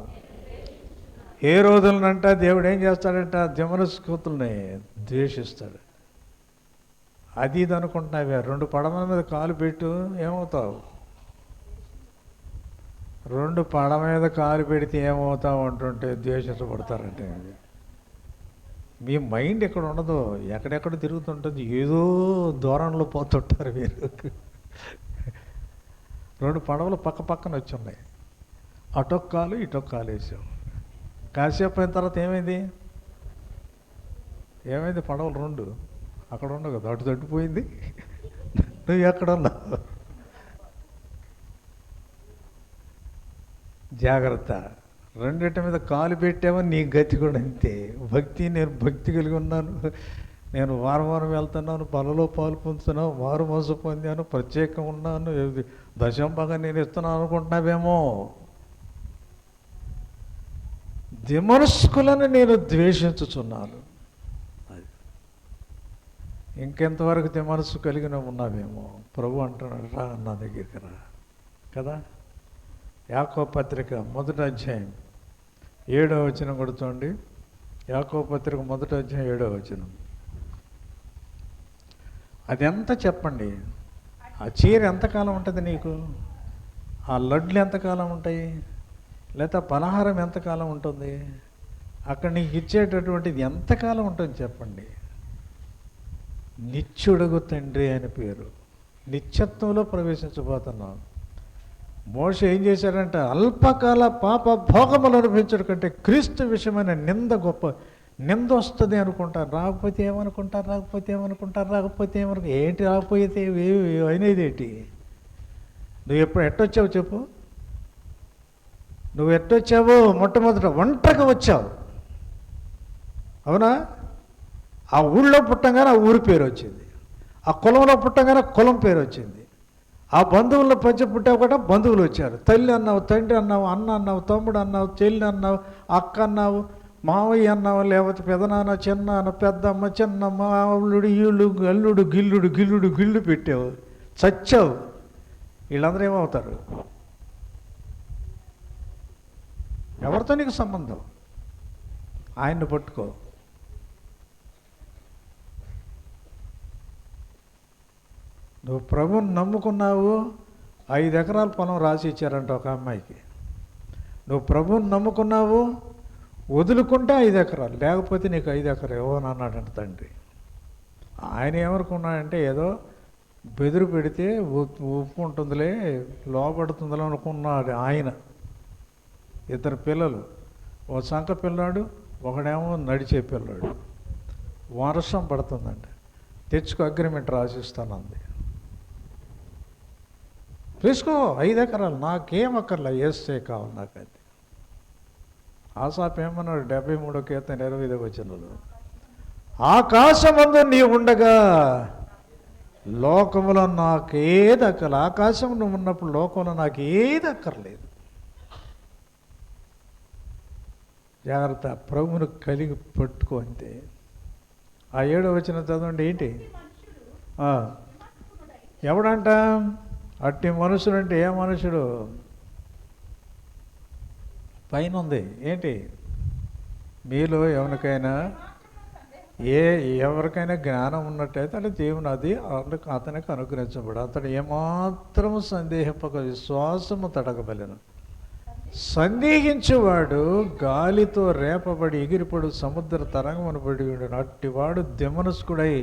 ఏ రోజులనంట దేవుడు ఏం చేస్తాడంట, ద్విమనస్కుల్ని ద్వేషిస్తాడు. అది ఇది అనుకుంటున్నావే, 2 పడమల మీద కాలు పెట్టు, ఏమవుతావు? 2 పడమ మీద కాలు పెడితే ఏమవుతావు అంటుంటే ద్వేషించబడతారంటే. మీ మైండ్ ఎక్కడ ఉండదు, ఎక్కడెక్కడ తిరుగుతుంటుంది, ఏదో దూరంలో పోతుంటారు మీరు. 2 పడవలు పక్క పక్కన వచ్చి ఉన్నాయి, అటొక్క కాలు ఇటొక్క కాలు వేసాం. కాసేపు అయిన తర్వాత ఏమైంది పడవలు 2 అక్కడ ఉండవు కదా, అటు తట్టిపోయింది, నువ్వు ఎక్కడ ఉన్నావు? జాగ్రత్త. 2 మీద కాలు పెట్టామో నీ గతి కూడా అంతే. నేను భక్తి కలిగి ఉన్నాను, నేను వారం వెళ్తున్నాను, పనులో పాలు పొందుతున్నాను, మారు మనసు పొందాను, ప్రత్యేకంగా ఉన్నాను, దశంభాగం నేను ఇస్తున్నాను అనుకుంటున్నావేమో. ద్విమనస్కులను నేను ద్వేషించుచున్నాను. అది ఇంకెంతవరకు ద్విమనస్సు కలిగిన ఉన్నావేమో. ప్రభు అంటున్నాడు, రా నా దగ్గరికి రా కదా. యాకోబు పత్రిక 1వ అధ్యాయం 7వ వచనం కొడుతోండి. యాకోబు పత్రిక 1వ అధ్యాయం 7వ వచనం. అది ఎంత చెప్పండి, ఆ చీర ఎంతకాలం ఉంటుంది నీకు, ఆ లడ్లు ఎంతకాలం ఉంటాయి, లేదా పలహారం ఎంతకాలం ఉంటుంది, అక్కడ నీకు ఇచ్చేటటువంటిది ఎంతకాలం ఉంటుంది చెప్పండి. నిత్యుడగు తండ్రి అని పేరు, నిత్యత్వంలో ప్రవేశించబోతున్నాం. మోషే ఏం చేశాడంటే, అల్పకాల పాప భోగములు అనిపించడం కంటే క్రీస్తు విషయమైన నింద గొప్ప. నింద వస్తుంది అనుకుంటారు, రాకపోతే ఏమనుకుంటారు, ఏంటి రాకపోతే అయినది ఏంటి? నువ్వు ఎట్టొచ్చావు చెప్పు, నువ్వు ఎట్టొచ్చావు? మొట్టమొదట ఒంటరిగా వచ్చావు, అవునా? ఆ ఊళ్ళో పుట్టంగానే ఆ ఊరి పేరు వచ్చింది, ఆ కులంలో పుట్టంగానే కులం పేరు వచ్చింది, ఆ బంధువుల పంచ పుట్టావు కూడా బంధువులు వచ్చారు. తల్లి అన్నావు, తండ్రి అన్నావు, అన్న అన్నావు, తమ్ముడు అన్నావు, చెల్లి అన్నావు, అక్క అన్నావు, మావయ్య అన్నావు, లేకపోతే పెదనాన్న, చిన్నాన్న, పెద్దమ్మ, చిన్నమ్మ, అల్లుడు, అల్లుడు, గిల్లుడు పెట్టావు, చచ్చావు. వీళ్ళందరూ ఏమవుతారు? ఎవరితో నీకు సంబంధం? ఆయన్ని పట్టుకో. నువ్వు ప్రభువుని నమ్ముకున్నావు, 5 ఎకరాల పొలం రాసి ఇచ్చారంట ఒక అమ్మాయికి. నువ్వు ప్రభువుని నమ్ముకున్నావు, వదులుకుంటే 5 ఎకరాలు, లేకపోతే నీకు 5 ఎకరాలు ఇవ్వను అన్నాడంట తండ్రి. ఆయన ఏమనుకున్నాడంటే, ఏదో బెదురు పెడితే ఉప్పు ఉంటుందిలే, లోపడుతుందిలే అనుకున్నాడు ఆయన. 2 పిల్లలు, ఓ సంక పిల్లాడు, ఒకడేమో నడిచే పిల్లాడు. వర్షం పడుతుందంట, తెచ్చుకో అగ్రిమెంట్ రాసిస్తానంది. తీసుకో 5 ఎకరాలు, నాకేం అక్కర్లా, వేస్తే కావాలి నాకు. అది ఆసాపు ఏమన్నాడు 73వ కీర్తన 25వ వచనంలో, ఆకాశమందు నీ ఉండగా లోకములో నాకేది అక్కర్లేదు. ఆకాశం నువ్వు ఉన్నప్పుడు లోకంలో నాకు ఏది అక్కర్లేదు. జాగ్రత్త, ప్రభువును కలిగి పట్టుకో అంతే. ఆ 7వ వచనం చదవండి. ఏంటి ఎవడంట అట్టి మనుషుడు అంటే? ఏ మనుషుడు? పైన ఉంది ఏంటి? మీలో ఎవరికైనా ఎవరికైనా జ్ఞానం ఉన్నట్టయితే అది దేవుని అది అతనికి అనుగ్రహించబడు. అతడు ఏమాత్రము సందేహింపక విశ్వాసము తడగబలెను. సందేహించేవాడు గాలితో రేపబడి ఎగిరిపడు సముద్ర తరంగమును పడి ఉండును. అట్టివాడు ద్యమనస్కుడై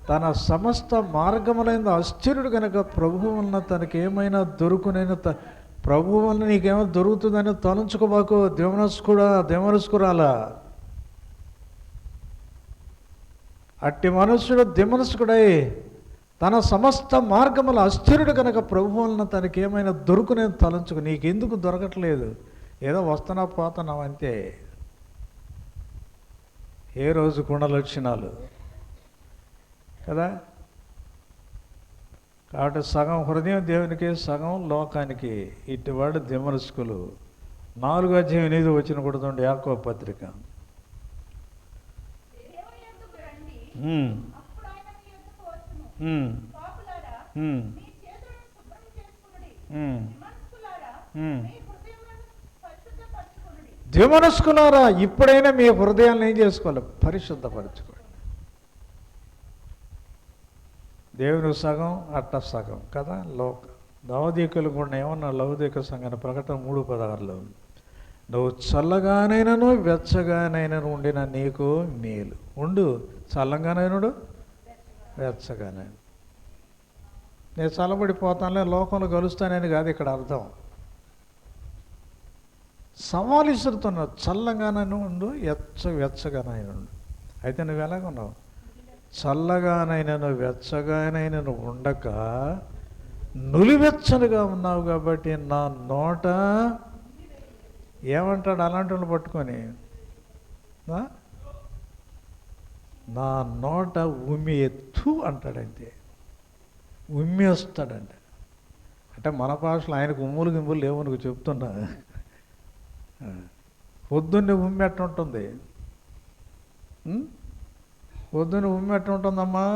తన సమస్త మార్గములైన ఆశ్చర్యుడు కనుక ప్రభువు వలన తనకేమైనా దొరుకునైనా ప్రభువు వలన నీకేమో దొరుకుతుందని తలంచుకోబాకు. ద్యమనస్కురాలా. అట్టి మనుష్యుడు ద్యమనస్కుడై తన సమస్త మార్గముల ఆశ్చర్యుడు కనుక ప్రభు వలన తనకేమైనా దొరుకునేది తలంచుకు. నీకెందుకు దొరకట్లేదు? ఏదో వస్తున్నా పోతున్నావు అంతే. ఏ రోజు గుణ లక్షణాలు కదా. కాబట్టి సగం హృదయం దేవునికి, సగం లోకానికి. ఇటువాడు ద్యమనస్కులు. 4:8 కొడుతుండే యాకోబు పత్రిక. ద్విమనస్కులారా, ఇప్పుడైనా మీ హృదయాలను ఏం చేసుకోవాలి? పరిశుద్ధపరచుకోండి. దేవుని సగం అట్ట సగం కదా. లౌదీకులు కూడా ఏమన్నా లౌదీక సంఘాన్ని ప్రకటన 3:16 నువ్వు చల్లగానైనను వెచ్చగానైనను ఉండిన నీకు మేలు. ఉండు చల్లగానైనడు వెచ్చగానైనా. నేను చల్లబడిపోతానులే లోకంలో కలుస్తానని కాదు ఇక్కడ అర్థం. సవాలు ఇస్తున్నారు. చల్లగానైనా ఉండు, వెచ్చగానైనా ఉండు. అయితే నువ్వు ఎలాగున్నావు? చల్లగానైనాను వెచ్చగానైనాను ఉండక నులివెచ్చనుగా ఉన్నావు కాబట్టి నా నోట ఏమంటాడు అలాంటి వాళ్ళు పట్టుకొని? నా నోట ఉమ్మి ఎత్తు అంటాడంతే. ఉమ్మి వస్తాడంట. అంటే మన భాషలో ఆయనకు ఉమ్ములు గిమ్ములు లేవు నువ్వు చెప్తున్నా. పొద్దున్నే ఉమ్మి ఎట్ట ఉంటుంది? పొద్దున్న ఉమ్మి ఎట్ట ఉంటుందమ్మా?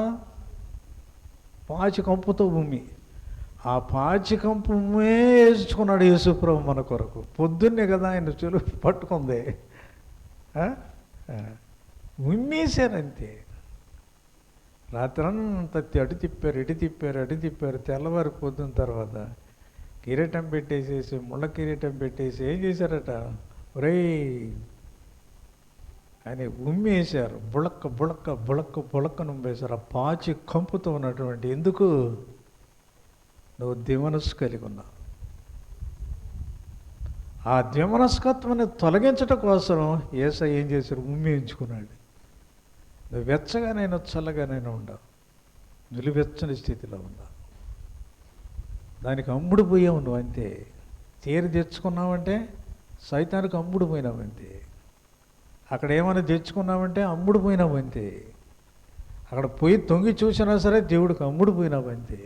పాచి కంపుతో ఉమ్మి. ఆ పాచి కంపు ఉమ్మే వేసుకున్నాడు యేసుప్రభు మన కొరకు. పొద్దున్నే కదా ఆయన చెలుపు పట్టుకుంది. ఉమ్మేశారంతే. రాత్రంతా అటు తిప్పారు. తెల్లవారి పొద్దున్న తర్వాత కిరీటం పెట్టేసేసి, ముళ్ళ కిరీటం పెట్టేసి ఏం చేశారట? ఒరేయ్ అని ఉమ్మేశారు. బుళక్క నుంపేశారు. ఆ పాచి కంపుతో ఉన్నటువంటి. ఎందుకు? నువ్వు ద్విమనస్సు కలిగి ఉన్నావు. ఆ ద్విమనస్కత్వాన్ని తొలగించడం కోసం యేసయ్య ఏం చేశారు? ఉమ్మేయించుకున్నాడు. నువ్వు వెచ్చగానైనా చల్లగానైనా ఉండవు, నిలువెచ్చని స్థితిలో ఉన్నావు. దానికి అమ్ముడు పోయావు నువ్వు అంతే. తీరి తెచ్చుకున్నావంటే సైతానికి అమ్ముడు పోయినావు అంతే. అక్కడ ఏమైనా తెచ్చుకున్నావంటే అమ్ముడు పోయినావు అంతే. అక్కడ పోయి తొంగి చూసినా సరే దేవుడికి అమ్ముడు పోయినావు అంతే.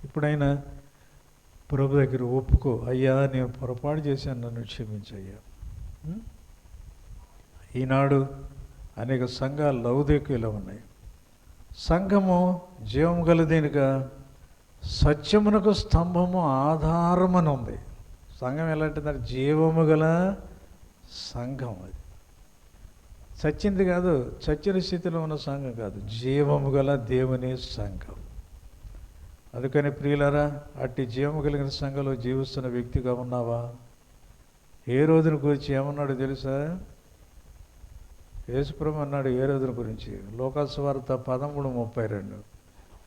ఇప్పుడైనా ప్రభు దగ్గర ఒప్పుకో. అయ్యా నేను పొరపాటు చేశాను, నన్ను క్షమించయ్యా. ఈనాడు అనేక సంఘాలు లౌదీకులు ఉన్నాయి. సంఘము జీవము గలదేనిగా సత్యమునకు స్తంభము ఆధారమని ఉంది. సంఘం ఎలాంటిదంటే జీవము గల సంఘం. అది చచ్చింది కాదు, చచ్చిన స్థితిలో ఉన్న సంఘం కాదు, జీవము గల దేవుని సంఘం. అందుకని ప్రియులారా, అట్టి జీవము కలిగిన సంఘంలో జీవిస్తున్న వ్యక్తిగా ఉన్నావా? ఏ రోజున గురించి ఏమన్నాడు తెలుసా? యేసుప్రభు అన్నాడు ఏ రోజున గురించి. లోకాసు వార్త 13:32.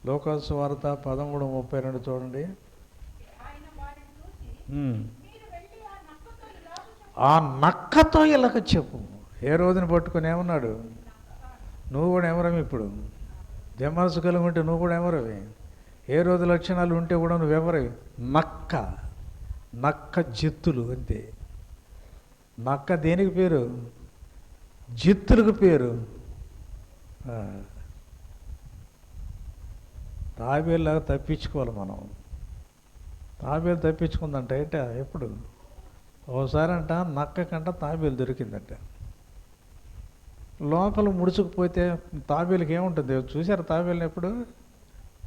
లోకాసు వార్త 13:32 చూడండి. ఆ నక్కతో ఇలాగ చెప్పు. ఏ రోజున పట్టుకొని ఏమన్నాడు? నువ్వు కూడా ఎవరవి? ఇప్పుడు దెమ్మనసు కలిగి ఉంటే నువ్వు కూడా ఎవరవి? ఏ రోజు లక్షణాలు ఉంటే కూడా నువ్వెవరవి? నక్క జిత్తులు అంతే. నక్క దేనికి పేరు? జిత్తులకు పేరు. తాబేలులాగా తప్పించుకోవాలి మనం. తాబేలు తప్పించుకుందంట. ఏంట ఎప్పుడు? ఓసారి అంట నక్క కంట తాబేలు దొరికిందంట. లోపల ముడుచుకుపోతే తాబేలుకి ఏముంటుంది చూసారు? తాబేలు ఎప్పుడు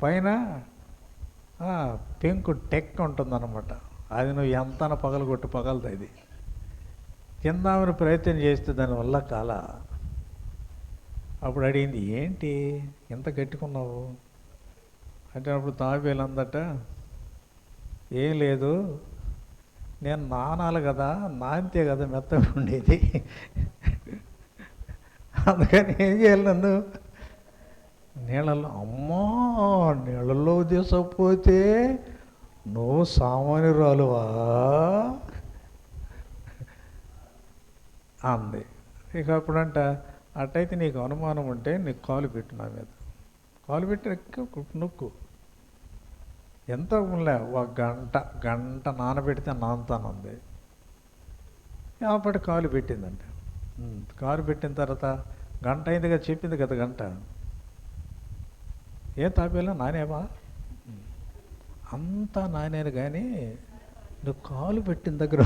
పైన పెంకు టెక్ ఉంటుందన్నమాట. అది నువ్వు ఎంత పగలగొట్టు పగలుతుంది. తిందామని ప్రయత్నం చేస్తే దానివల్ల కాల. అప్పుడు అడిగింది, ఏంటి ఎంత గట్టుకున్నావు అంటే, అప్పుడు తాబేలు అందట, ఏం లేదు, నేను నానాలి కదా, నానితే కదా మెత్తగా ఉండేది, అందుకని ఏం చేయాలి నన్ను నీళ్ళల్లో. అమ్మా, నీళ్ళల్లో తీసకపోతే నువ్వు సామాన్యురాలువా అంది. ఇక అప్పుడంట, అట్టయితే నీకు అనుమానం ఉంటే నీకు కాలు పెట్టు, నా మీద కాలు పెట్టి నొక్కు. ఎంత ఉండలే, ఒక గంట నానబెడితే నానతానుంది. అప్పటి కాలు పెట్టిందంట. కాలు పెట్టిన తర్వాత గంట అయిందిగా, చెప్పింది కదా గంట. ఏం తాపేలా నానేవా? అంతా నానేను, కానీ నువ్వు కాలు పెట్టిన దగ్గర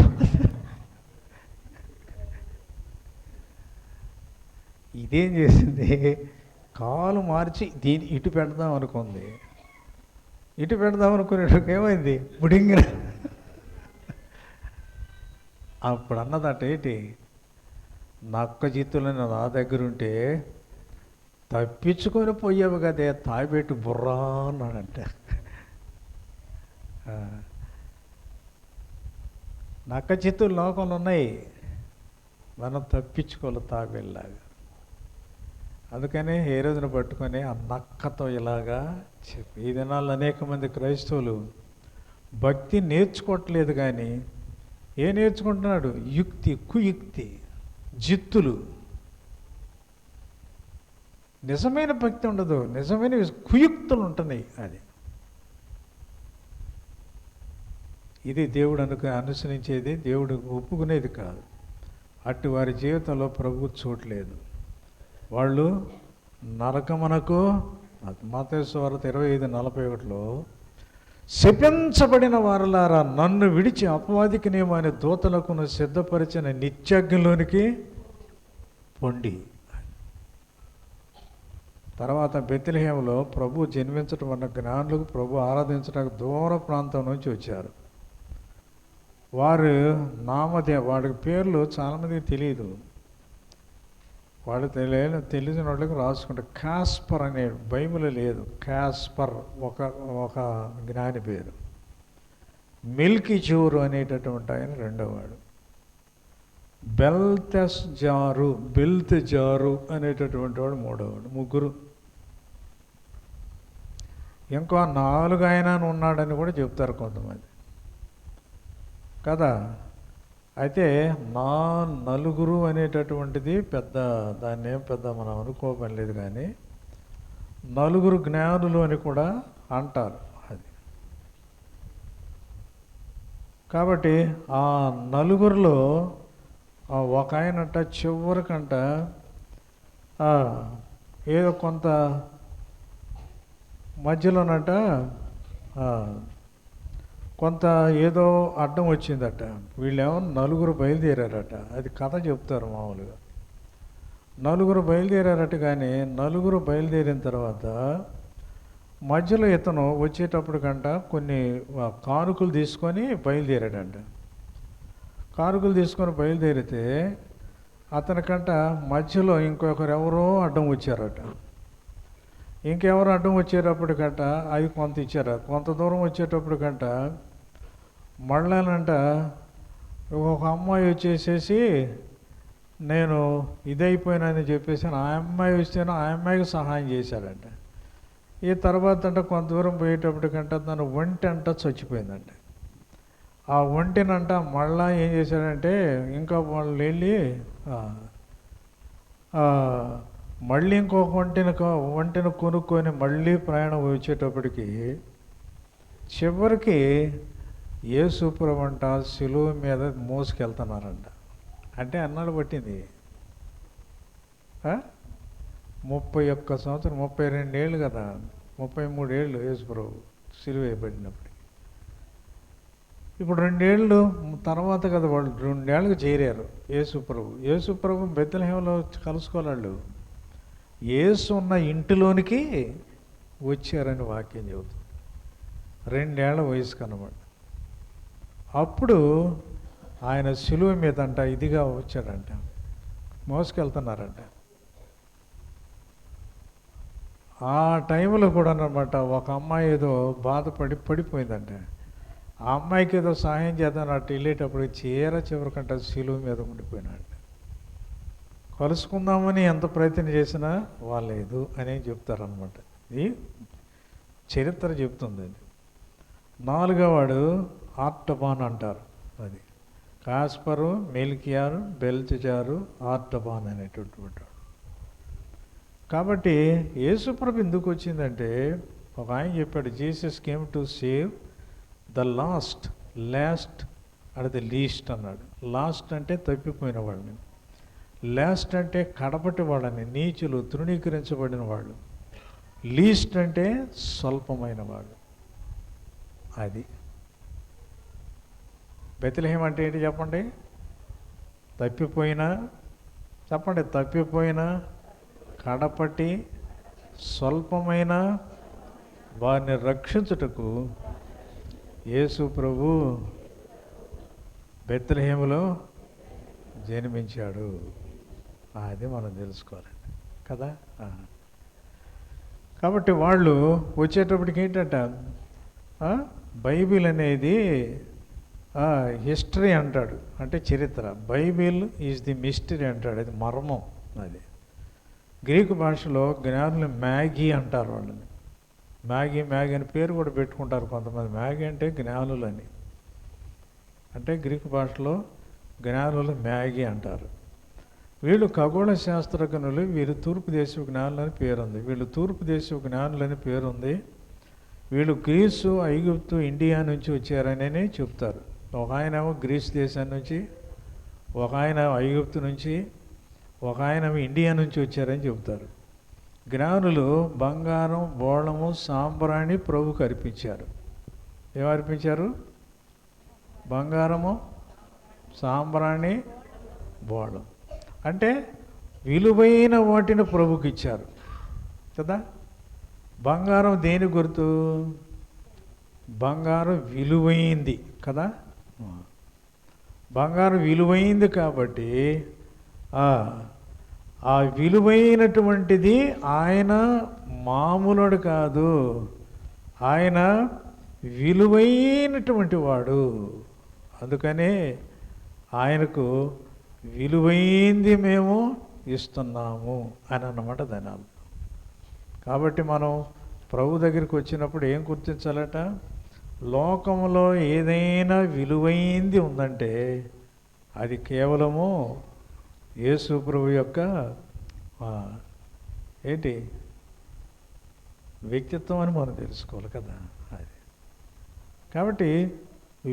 ఇదేం చేసింది, కాలు మార్చి దీని ఇటు పెడదాం అనుకుంది. ఇటు పెడదాం అనుకునేటప్పుడు ఏమైంది, బుడింగిన. అప్పుడు అన్నదట, ఏంటి నక్క జీతులు నా దగ్గర ఉంటే తప్పించుకొని పోయావు కదే, తాయిపెట్టి బుర్రా అన్నాడంట. నక్క చిత్తులు లోకంలో ఉన్నాయి, మనం తప్పించుకోవాలి తాబేలాగా. అందుకని ఏ రోజున పట్టుకొని ఆ నక్కతో ఇలాగా చెప్పి, ఈ దినాల్లో అనేక మంది క్రైస్తవులు భక్తి నేర్చుకోవట్లేదు, కానీ ఏం నేర్చుకుంటున్నాడు, యుక్తి, కుయుక్తి, జిత్తులు. నిజమైన భక్తి ఉండదు, నిజమైన కుయుక్తులు ఉంటున్నాయి. ఇది దేవుడు అనుసరించేది, దేవుడు ఒప్పుకునేది కాదు. అటు వారి జీవితంలో ప్రభు చూడలేదు. వాళ్ళు నరకమునకు, మత్తయి సువార్త 25:41లో, శపించబడిన వారలారా, నన్ను విడిచి అపవాదికి నేమో అని దూతలకు సిద్ధపరిచిన నిత్యాగ్నిలోనికి పొండి. తర్వాత బెత్లెహేములో ప్రభు జన్మించడం వల్ల జ్ఞానులకు ప్రభు ఆరాధించడానికి దూర ప్రాంతం నుంచి వచ్చారు. వారు వాడికి పేర్లు చాలామందికి తెలియదు. వాడు తెలిసిన వాళ్ళకి రాసుకుంటారు. కాస్పర్ అనే బైబిల్ లేదు. కాస్పర్ ఒక జ్ఞాని పేరు. మిల్కీ జోరు అనేటటువంటి ఆయన రెండోవాడు. బెల్తెజారు అనేటటువంటి వాడు మూడోవాడు. ముగ్గురు. ఇంకో 4 ఆయన ఉన్నాడని కూడా చెప్తారు కొంతమంది కదా. అయితే నలుగురు అనేటటువంటిది దాన్ని ఏం పెద్ద మనం అనుకోపనిలేదు, కానీ నలుగురు జ్ఞానులు అని కూడా అంటారు. అది కాబట్టి ఆ నలుగురిలో ఒక ఆయనంట చివరికంట ఏదో కొంత మధ్యలోనంట కొంత ఏదో అడ్డం వచ్చిందట. వీళ్ళేమో నలుగురు బయలుదేరారట. అది కథ చెప్తారు మామూలుగా. నలుగురు బయలుదేరారట, కానీ నలుగురు బయలుదేరిన తర్వాత మధ్యలో ఇతను వచ్చేటప్పటికంట కొన్ని కానుకలు తీసుకొని బయలుదేరాడంట. కానుకలు తీసుకొని బయలుదేరితే అతనికంట మధ్యలో ఇంకొకరెవరో అడ్డం వచ్చారట. ఇంకెవరు అడ్డం వచ్చేటప్పటికంట అవి కొంత ఇచ్చారు. కొంత దూరం వచ్చేటప్పటికంట మళ్ళానంట ఒక అమ్మాయి వచ్చేసేసి, నేను ఇదైపోయినని చెప్పేసి ఆ అమ్మాయి వస్తేనో ఆ అమ్మాయికి సహాయం చేశాడంట. ఈ తర్వాత అంట కొంత దూరం పోయేటప్పటికంట తను ఒంటి అంట చచ్చిపోయిందంట. ఆ ఒంటినంట మళ్ళా ఏం చేశాడంటే, ఇంకా వాళ్ళు వెళ్ళి మళ్ళీ ఇంకొక ఒంటిని కొనుక్కొని మళ్ళీ ప్రయాణం వచ్చేటప్పటికి చివరికి యేసు ప్రభువు అంట శిలువ మీద మోసుకెళ్తున్నారంట. అంటే అన్నాడు పట్టింది 31 సంవత్సరం, 32 ఏళ్ళు కదా, 33 ఏళ్ళు యేసు ప్రభు శిలువ వేయబడినప్పటికి. ఇప్పుడు 2 ఏళ్ళు తర్వాత కదా వాళ్ళు 2 ఏళ్ళకి చేరారు యేసు ప్రభు బెత్లెహేములో కలుసుకోలేళ్ళు. యేసు ఉన్న ఇంటిలోనికి వచ్చారని వాక్యం చెబుతుంది. 2 ఏళ్ల వయసు కనబడి అప్పుడు ఆయన శిలువ మీద అంట ఇదిగా వచ్చాడంట, మోసుకెళ్తున్నారంట. ఆ టైంలో కూడా అన్నమాట ఒక అమ్మాయి ఏదో బాధపడి పడిపోయిందంట. ఆ అమ్మాయికి ఏదో సహాయం చేద్దాం అటు వెళ్ళేటప్పుడు చీర చివరికంట శిలువ మీద ఉండిపోయినాడు. కలుసుకుందామని ఎంత ప్రయత్నం చేసినా వాళ్ళలేదు అని చెప్తారనమాట. ఇది చరిత్ర చెప్తుంది. అది 4వ వాడు ఆర్టబాన్ అంటారు. అది కాస్పరు, మెల్కియారు, బెల్తెజారు, ఆర్టబాన్ అనేటువంటి వాడు. కాబట్టి యేసుప్రభు ఎందుకు వచ్చిందంటే ఒక ఆయన చెప్పాడు, Jesus came to save the last and the least అన్నాడు. లాస్ట్ అంటే తప్పిపోయిన వాళ్ళని, లాస్ట్ అంటే కడపటి వాళ్ళని, నీచులు, తృణీకరించబడిన వాళ్ళు, లీస్ట్ అంటే స్వల్పమైన వాళ్ళు. అది బెత్లెహేం అంటే ఏంటి చెప్పండి? తప్పిపోయినా, చెప్పండి, తప్పిపోయినా, కడపటి, స్వల్పమైన వారిని రక్షించుటకు యేసు ప్రభు బెత్లెహేములో జన్మించాడు. అది మనం తెలుసుకోవాలండి కదా. కాబట్టి వాళ్ళు వచ్చేటప్పటికి ఏంటంట, బైబిల్ అనేది హిస్టరీ అంటాడు, అంటే చరిత్ర. బైబిల్ ఈజ్ ది మిస్టరీ అంటాడు, అది మర్మం. అది గ్రీకు భాషలో జ్ఞానులు మ్యాగీ అంటారు వాళ్ళని. మ్యాగీ అని పేరు కూడా పెట్టుకుంటారు కొంతమంది. మ్యాగీ అంటే జ్ఞానులని, అంటే గ్రీకు భాషలో జ్ఞానులు మ్యాగీ అంటారు. వీళ్ళు ఖగోళ శాస్త్రజ్ఞులు, వీళ్ళు తూర్పు దేశపు జ్ఞానులని పేరుంది. వీళ్ళు గ్రీసు, ఐగుప్తు, ఇండియా నుంచి వచ్చారని చెప్తారు. ఒక ఆయన గ్రీస్ దేశం నుంచి, ఒక ఆయన ఐగుప్తు నుంచి, ఒక ఆయన ఇండియా నుంచి వచ్చారని చెప్తారు. జ్ఞానులు బంగారం, బోళము, సాంబ్రాణి ప్రభుకు అర్పించారు. ఏమర్పించారు? బంగారము, సాంబ్రాణి, బోళం. అంటే విలువైన వాటిని ప్రభుకి ఇచ్చారు కదా. బంగారం దేని గుర్తు? బంగారం విలువైంది కదా. బంగారం విలువైంది కాబట్టి ఆ విలువైనటువంటిది ఆయన మామూలుడు కాదు, ఆయన విలువైనటువంటి వాడు. అందుకనే ఆయనకు విలువైంది మేము ఇస్తున్నాము అని అన్నమాట దాని అర్థం. కాబట్టి మనం ప్రభు దగ్గరికి వచ్చినప్పుడు ఏం గుర్తించాలట? లోకంలో ఏదైనా విలువైంది ఉందంటే అది కేవలము యేసు ప్రభు యొక్క ఏంటి వ్యక్తిత్వం అని మనం తెలుసుకోవాలి కదా. అది కాబట్టి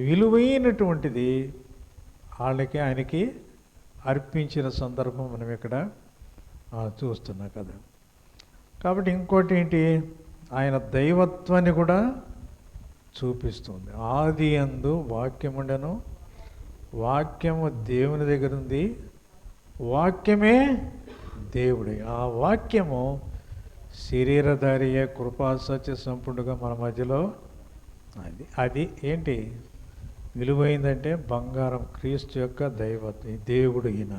విలువైనటువంటిది ఆయనకి అర్పించిన సందర్భం మనం ఇక్కడ చూస్తున్నాం కదా. కాబట్టి ఇంకోటి ఏంటి, ఆయన దైవత్వాన్ని కూడా చూపిస్తుంది. ఆది యందు వాక్యముండెను, వాక్యము దేవుని దగ్గర ఉంది, వాక్యమే దేవుడే. ఆ వాక్యము శరీరధారియే కృపా సత్య సంపూర్ణగా మన మధ్యలో అది ఏంటి విలువైందంటే బంగారం, క్రీస్తు యొక్క దైవత్వం, దేవుడు ఈయన.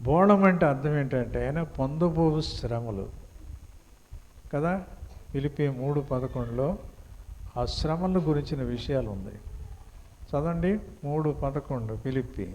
బోళం అంటే అర్థం ఏంటంటే ఆయన పొందబోవు శ్రమలు కదా. ఫిలిప్పీ 3:11 ఆ శ్రమల గురించిన విషయాలు ఉన్నాయి. చదవండి 3:11 ఫిలిప్పీ.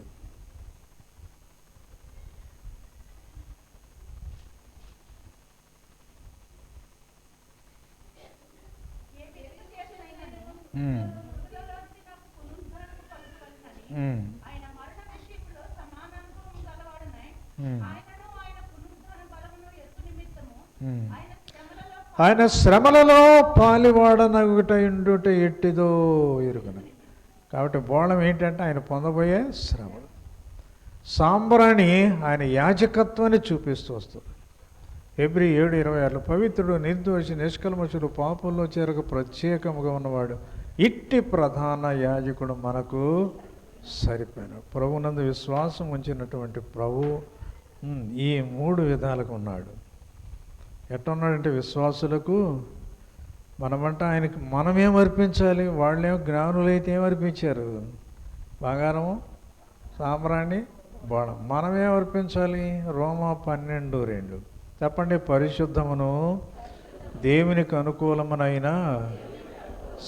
ఆయన శ్రమలలో పాలివాడనగుట ఎట్టిదో ఎరుగును. కాబట్టి బోళం ఏంటంటే ఆయన పొందబోయే శ్రమలు. సాంబ్రాణి ఆయన యాజకత్వాన్ని చూపిస్తూ వస్తుంది. హెబ్రీ 7:26 పవిత్రుడు, నిర్దోషి, నిష్కల్మషుడు, పాపంలో చేరక ప్రత్యేకముగా ఉన్నవాడు, ఇట్టి ప్రధాన యాజకుడు మనకు సరిపోయిన ప్రభునందు విశ్వాసం ఉంచినటువంటి ప్రభు ఈ 3 విధాలుగా ఉన్నాడు. ఎట్టున్నాడంటే విశ్వాసులకు మనమంట ఆయనకి మనమేం అర్పించాలి? వాళ్ళేమో జ్ఞానులైతే ఏం అర్పించారు? బంగారము, సాంబ్రాణి, బోళం. మనమేం అర్పించాలి? రోమా 12:2 చెప్పండి. పరిశుద్ధమును దేవునికి అనుకూలమునైన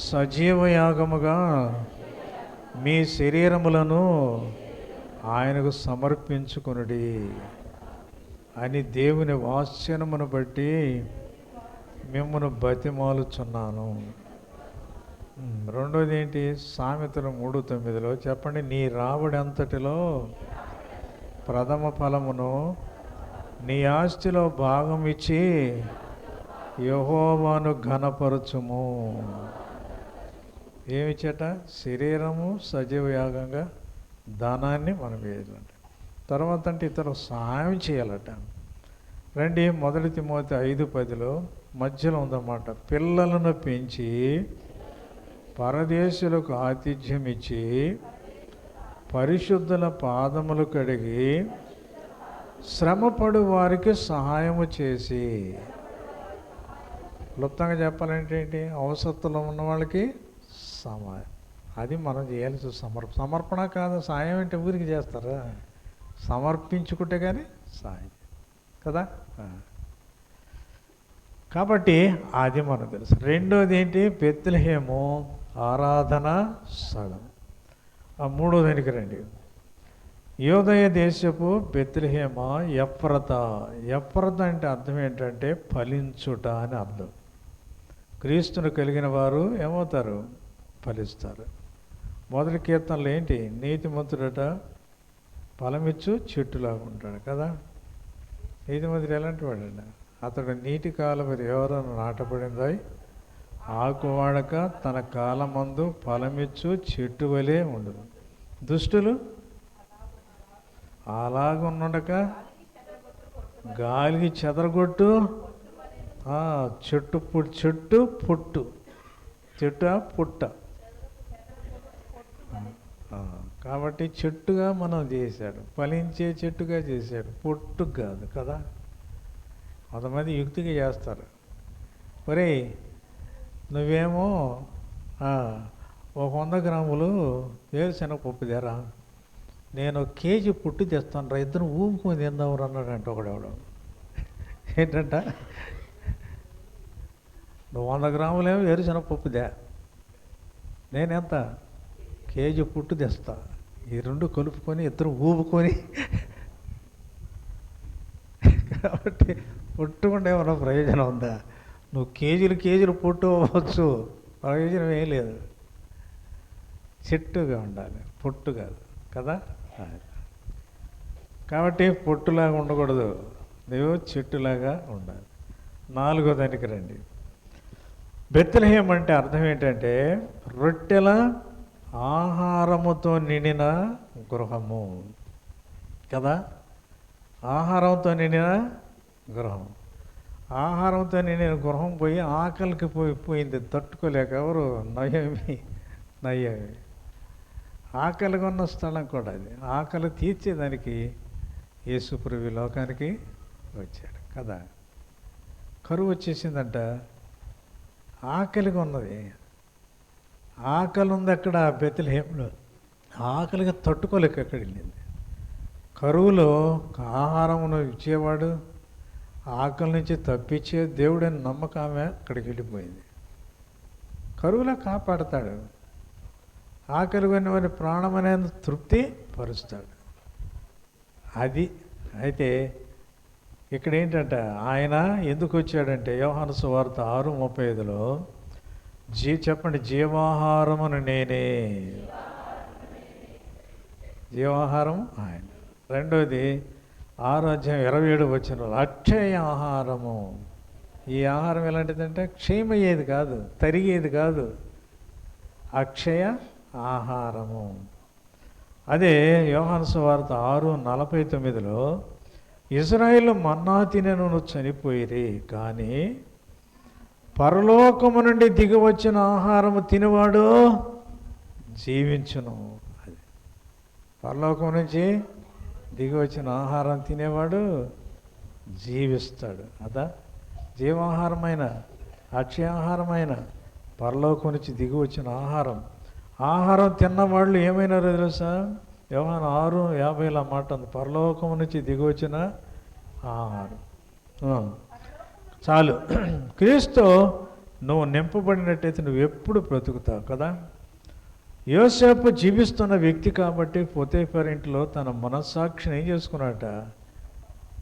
సజీవ యాగముగా మీ శరీరములను ఆయనకు సమర్పించుకొనుడి అని దేవుని వాత్సల్యమును బట్టి మిమ్మల్ని బతిమాలుచున్నాను. రెండోది ఏంటి? సామెతలు 3:9 చెప్పండి. నీ రాబడి అంతటిలో ప్రథమ ఫలమును నీ ఆస్తిలో భాగం ఇచ్చి యెహోవాను ఘనపరచుము. ఏమిచ్చట? శరీరము సజీవ యాగంగా దానాన్ని మనం వేయాలంట. తర్వాత అంటే ఇతరులకు సహాయం చేయాలట. రండి, 1 తిమోతి 5:10 మధ్యలో ఉందన్నమాట. పిల్లలను పెంచి పరదేశులకు ఆతిథ్యం ఇచ్చి పరిశుద్ధుల పాదములు కడిగి శ్రమపడు వారికి సహాయము చేసి. క్లుప్తంగా చెప్పాలంటే ఏంటి? అవసరతలో ఉన్న వాళ్ళకి సహాయం. అది మనం చేయాల్సి సమర్పణ కాదు. సాయం అంటే ఊరికి చేస్తారా? సమర్పించుకుంటే కానీ సాయం కదా. కాబట్టి అది మనకు తెలుసు. రెండోది ఏంటి? బెత్లెహేము ఆరాధన స్థలం. ఆ మూడో దానికి రండి. యోదయ దేశపు బెత్లెహేమ ఎఫ్రత. ఎఫ్రత అంటే అర్థం ఏంటంటే ఫలించుట అని అర్థం. క్రీస్తును కలిగిన వారు ఏమవుతారు? ఫలిస్తారు. మొదటి కీర్తనలు ఏంటి? నీతిమంతుడట ఫలమిచ్చు చెట్టులాగా ఉంటాడు కదా. నీతిమంతుడు ఎలాంటి వాడండి? అతడు నీటి కాలం ఎవరైనా నాటబడిందో ఆకు వాడక తన కాలమందు ఫలమిచ్చు చెట్టు వలె ఉండదు. దుష్టులు అలాగుండక గాలికి చెదరగొట్టు చెట్టు పుట్టు చెట్టు పుట్ట. కాబట్టి చెట్టుగా మనం చేశాడు, ఫలించే చెట్టుగా చేశాడు, పొట్టు కాదు కదా. కొంతమంది యుక్తిగా చేస్తారు. ఒరే నువ్వేమో 100 గ్రాములు వేరుశనగపప్పు తెరా, నేను కేజీ పుట్టు తెస్తాను రా, ఇద్దరు ఊపుకొని తిందాము అన్నాడంట ఒకడెవడు. ఏంటంట? నువ్వు 100 గ్రాములేమో వేరుశనగపప్పు దే, నేనెంత కేజీ పుట్టు తెస్తా, ఈ రెండు కలుపుకొని ఇద్దరు ఊపుకొని. కాబట్టి పుట్టుకుండా ఏమన్నా ప్రయోజనం ఉందా? నువ్వు కేజీలు పుట్టు అవ్వచ్చు, ప్రయోజనం ఏం లేదు. చెట్టుగా ఉండాలి, పొట్టు కాదు కదా. కాబట్టి పొట్టులాగా ఉండకూడదు, నువ్వు చెట్టులాగా ఉండాలి. 4వ దానికి రండి. బెత్లెహేం అంటే అర్థం ఏంటంటే రొట్టెల ఆహారముతో నిండిన గృహము కదా. ఆహారంతో నిండిన గృహం. ఆహారంతో నిండిన గృహం పోయి ఆకలికి పోయింది, తట్టుకోలేక ఎవరు? నయోమి. ఆకలిగా ఉన్న స్థలం కూడా అది. ఆకలి తీర్చేదానికి యేసుప్రభు లోకానికి వచ్చాడు కదా. కరువు వచ్చేసిందంట, ఆకలిగా ఉన్నది. ఆకలి ఉంది అక్కడ బెత్లెహేంలో, ఆకలిగా తట్టుకోలేక ఎక్కడ వెళ్ళింది. కరువులో ఆహారమును ఇచ్చేవాడు, ఆకలి నుంచి తప్పించే దేవుడని నమ్మకమే అక్కడికి వెళ్ళిపోయింది. కరువులో కాపాడతాడు, ఆకలి కొన్ని వారి ప్రాణం అనేది తృప్తి పరుస్తాడు. అది అయితే ఇక్కడ ఏంటంటే ఆయన ఎందుకు వచ్చాడంటే యోహాను సువార్త 6:35 చెప్పండి, జీవాహారమును నేనే. జీవాహారం ఆయన. రెండోది 6:27 అక్షయ ఆహారము. ఈ ఆహారం ఎలాంటిదంటే క్షయమయ్యేది కాదు, తరిగేది కాదు, అక్షయ ఆహారము. అదే యోహాను సువార్త 6:49 ఇశ్రాయేలు మన్నా తినను చనిపోయిరి, కానీ పరలోకము నుండి దిగి వచ్చిన ఆహారము తినేవాడు జీవించును. అది పరలోకం నుంచి దిగి వచ్చిన ఆహారం తినేవాడు జీవిస్తాడు. అదా జీవాహారమైన అక్షయాహారమైన పరలోకం నుంచి దిగి వచ్చిన ఆహారం తిన్నవాళ్ళు ఏమైనారో తెలుసా? యోహాను 6:50 మాట ఉంది, పరలోకం నుంచి దిగి వచ్చిన ఆహారం. చాలు. క్రీస్తు నువ్వు నింపబడినట్టయితే నువ్వు ఎప్పుడు బ్రతుకుతావు కదా. యోసేపు జీవిస్తున్న వ్యక్తి కాబట్టి పోతీఫర్ ఇంట్లో తన మనస్సాక్షిని ఏం చేసుకున్నాడట?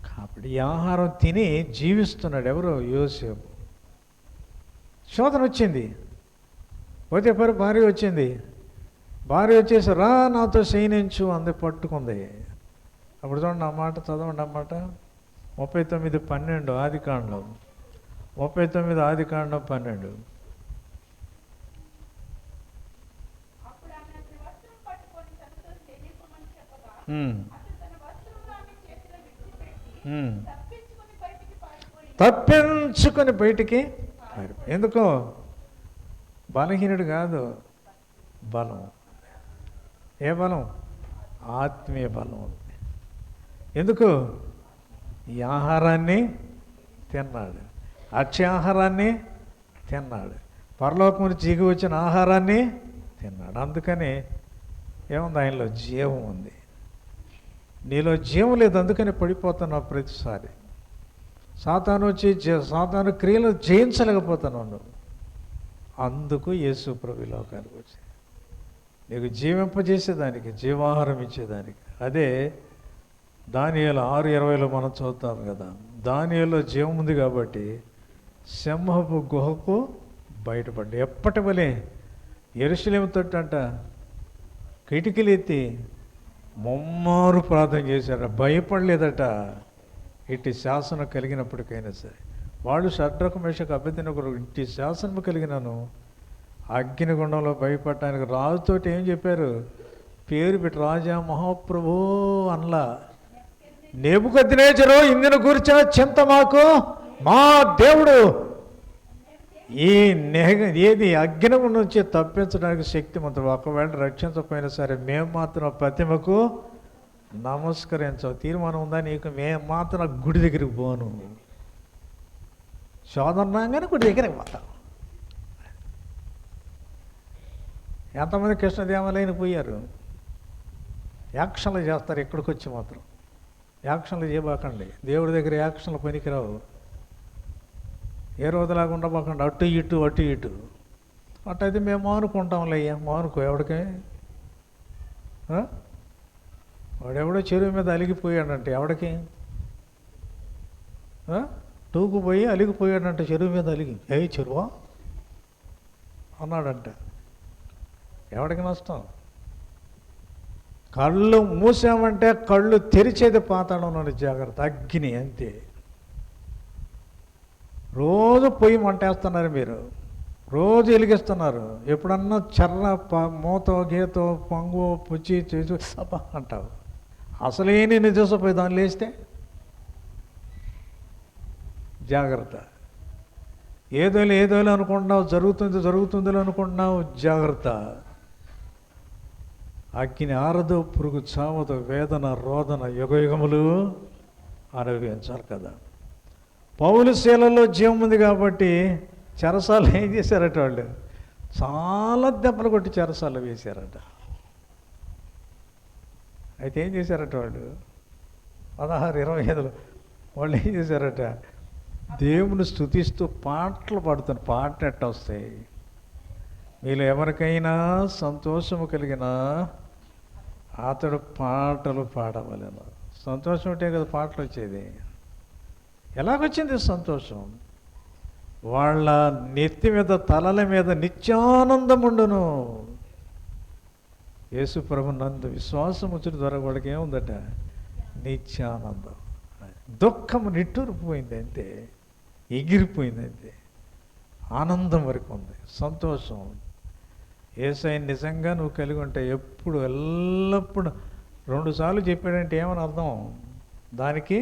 కాబట్టి ఈ ఆహారం తిని జీవిస్తున్నాడు. ఎవరు? యోసేపు. శోధన వచ్చింది, పోతీఫర్ భార్య వచ్చింది. భార్య వచ్చేసి రా నాతో శయనించు అంది, పట్టుకుంది. అప్పుడు చూడండి ఆ మాట, చదవండి అన్నమాట. 39:12 ఆదికాండం, 39 ఆదికాండం 12. తప్పించుకొని బయటికి. ఎందుకో? బలహీనుడు కాదు, బలం. ఏ బలం? ఆత్మీయ బలం ఉంది. ఎందుకు? ఈ ఆహారాన్ని తిన్నాడు, అక్షయాహారాన్ని తిన్నాడు, పరలోకం నుంచి దిగి వచ్చిన ఆహారాన్ని తిన్నాడు. అందుకని ఏముంది? ఆయనలో జీవం ఉంది. నీలో జీవం లేదు, అందుకని పడిపోతున్నావు ప్రతిసారి. సాతాను వచ్చి సాతాను క్రియలు జయించలేకపోతున్నావు నువ్వు. అందుకు యేసు ప్రభు లోకానికి వచ్చి నీకు జీవింపజేసేదానికి, జీవాహారం ఇచ్చేదానికి. అదే దానియేలు 6:20 మనం చూద్దాం కదా. దానియేలులో జీవం ఉంది కాబట్టి సింహపు గుహకు బయటపడ్డా. ఎప్పటి వలె యెరూషలేము తోటంట కిటికీలు ఎత్తి ముమ్మారు ప్రార్థన చేశారట, భయపడలేదట. ఇట్టి శాసనం కలిగినప్పటికైనా సరే వాళ్ళు షడ్రకు మేషకు అభ్యర్థినొకరు ఇట్టి శాసనం కలిగినను అగ్నిగుండంలో భయపడటానికి రాజుతోటి ఏం చెప్పారు? పేరు పెట్టి రాజా మహాప్రభు అనలా. నెబుకద్నెజరు ఇందును గురించిన చింత మాకు మా దేవుడు ఏది అగ్నిగుండం నుంచి తప్పించడానికి శక్తిమంతుడు. ఒకవేళ రక్షించకపోయినా సరే మేము మాత్రం ప్రతిమకు నమస్కరించవు. తీర్మానం ఉందా నీకు? మేము మాత్రం గుడి దగ్గరికి పోను. శోధన రాగానే గుడి దగ్గరికి పోతాం. ఎంతమంది కృష్ణ దేవాలయానికి పోయారు? యాక్షన్లు చేస్తారు. ఇక్కడికి వచ్చి మాత్రం యాక్షన్లు చేయబాకండి. దేవుడి దగ్గర యాక్షన్లు పనికిరావు. ఏ రోజులాగా ఉండబాకండి. అటు ఇటు అటు ఇటు. అట్టయితే మేము మానుకుంటాంలే. అయ్యా మానుకో. ఎవడికే? వాడెవడో చెరువు మీద అలిగిపోయాడంటే ఎవడికి? టూకుపోయి అలిగిపోయాడంట చెరువు మీద అలిగి. ఏ చెరువా అన్నాడంట. ఎవడికి నష్టం? కళ్ళు మూసామంటే కళ్ళు తెరిచేది పాతాళంలోని జాగ్రత్త. అగ్ని అంతే. రోజు పొయ్యి మంటేస్తున్నారు మీరు, రోజు వెలిగిస్తున్నారు. ఎప్పుడన్నా చర్ర మూతో గీతో పొంగు పుచ్చి చేసి అబ్బా అంటావు. అసలేని నిజసపోయి దాన్ని లేస్తే జాగ్రత్త. ఏదో అనుకుంటున్నావు, జరుగుతుందో అనుకుంటున్నావు, జాగ్రత్త. అగ్ని ఆరదు, పురుగు చావదు, వేదన రోదన యుగయుగములు అనుభవించాలి కదా. పౌలు శీలలో జీవం ఉంది కాబట్టి చెరసాలు ఏం చేశారట? వాళ్ళు చాలా దెబ్బలు కొట్టి చెరసాలు వేశారట. అయితే ఏం చేశారట వాళ్ళు? 16-25 వాళ్ళు ఏం చేశారట? దేవుని స్తుతిస్తూ పాటలు పాడుతారు. పాటలు ఎట్ట వస్తాయి? మీలో ఎవరికైనా సంతోషము కలిగిన అతడు పాటలు పాడవలెను. సంతోషం ఉంటే కదా పాటలు వచ్చేది. ఎలాగొచ్చింది సంతోషం? వాళ్ళ నెత్తి మీద, తలల మీద నిత్యానందముండును. యేసు ప్రభు నందు విశ్వాసం వచ్చిన ద్వారా వాళ్ళకి ఏముందట? నిత్యానందం. దుఃఖము నిట్టూరిపోయింది అంతే, ఎగిరిపోయింది అంతే. ఆనందం వరకు ఉంది, సంతోషం. యేసయ్యని నిజంగా నువ్వు కలిగి ఉంటే ఎప్పుడు ఎల్లప్పుడూ 2 సార్లు చెప్పాడంటే ఏమని అర్థం? దానికి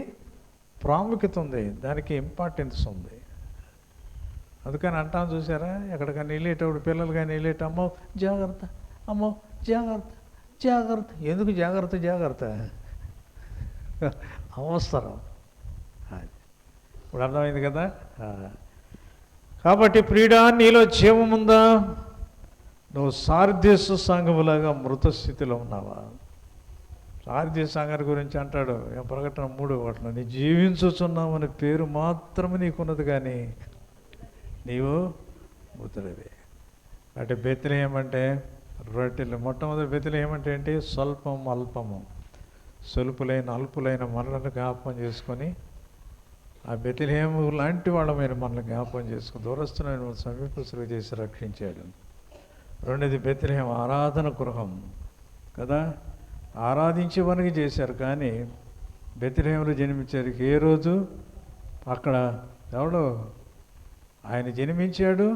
ప్రాముఖ్యత ఉంది, దానికి ఇంపార్టెన్స్ ఉంది. అందుకని అంటాం చూసారా, ఎక్కడికైనా వెళ్ళేటప్పుడు పిల్లలు కానీ వెళ్ళేట అమ్మో జాగ్రత్త, అమ్మో జాగ్రత్త జాగ్రత్త. ఎందుకు జాగ్రత్త జాగ్రత్త? అవసరం. ఇప్పుడు అర్థమైంది కదా. కాబట్టి ప్రియుడా, నీలో జీవముందా? నువ్వు సార్దీసు సంఘములాగా మృత స్థితిలో ఉన్నావా? సార్దీసు సంఘాన్ని గురించి అంటాడు ప్రకటన 3:1, నీ జీవించుచున్నామని పేరు మాత్రమే నీకున్నది, కానీ నీవు మృతుడివే. అంటే బెత్లెహేము అంటే రొట్టెలు. మొట్టమొదటి బెత్లెహేము అంటే ఏంటి? స్వల్పం అల్పము, స్వల్పులైన అల్పులైన మనలను జ్ఞాపకం చేసుకొని, ఆ బెత్లెహేము లాంటి వాళ్ళమైన మనల్ని జ్ఞాపకం చేసుకుని దూరస్తున్న సమీపస్తులు చేసి రక్షించాడు. రెండోది బెత్లెహేము ఆరాధన గృహం కదా, ఆరాధించేవానికి చేశారు. కానీ బెత్లెహేములో జన్మించారు. ఏ రోజు అక్కడ ఎవడో ఆయన జన్మించాడు,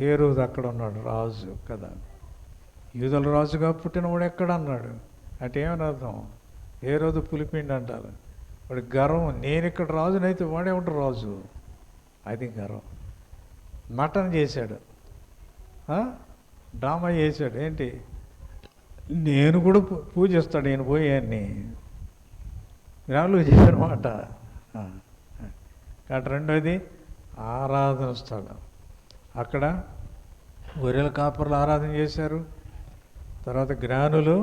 ఏ రోజు అక్కడ ఉన్నాడు రాజు కదా. యూదుల రాజుగా పుట్టినవాడు ఎక్కడ అన్నాడు అంటే ఏమని అర్థం? ఏ రోజు పులిపిండి అంటారు. వాడి గర్వం, నేను ఇక్కడ రాజునైతే వాడే ఉంటాడు రాజు, అది గర్వం. మటన్ చేశాడు, డ్రామా చేశాడు. ఏంటి? నేను కూడా పూజిస్తాడు నేను పోయాన్ని గ్రాములు చేశారన్నమాట. కాబట్టి రెండోది ఆరాధన స్థలం. అక్కడ గొర్రెల కాపర్లు ఆరాధన చేశారు, తర్వాత జ్ఞానులు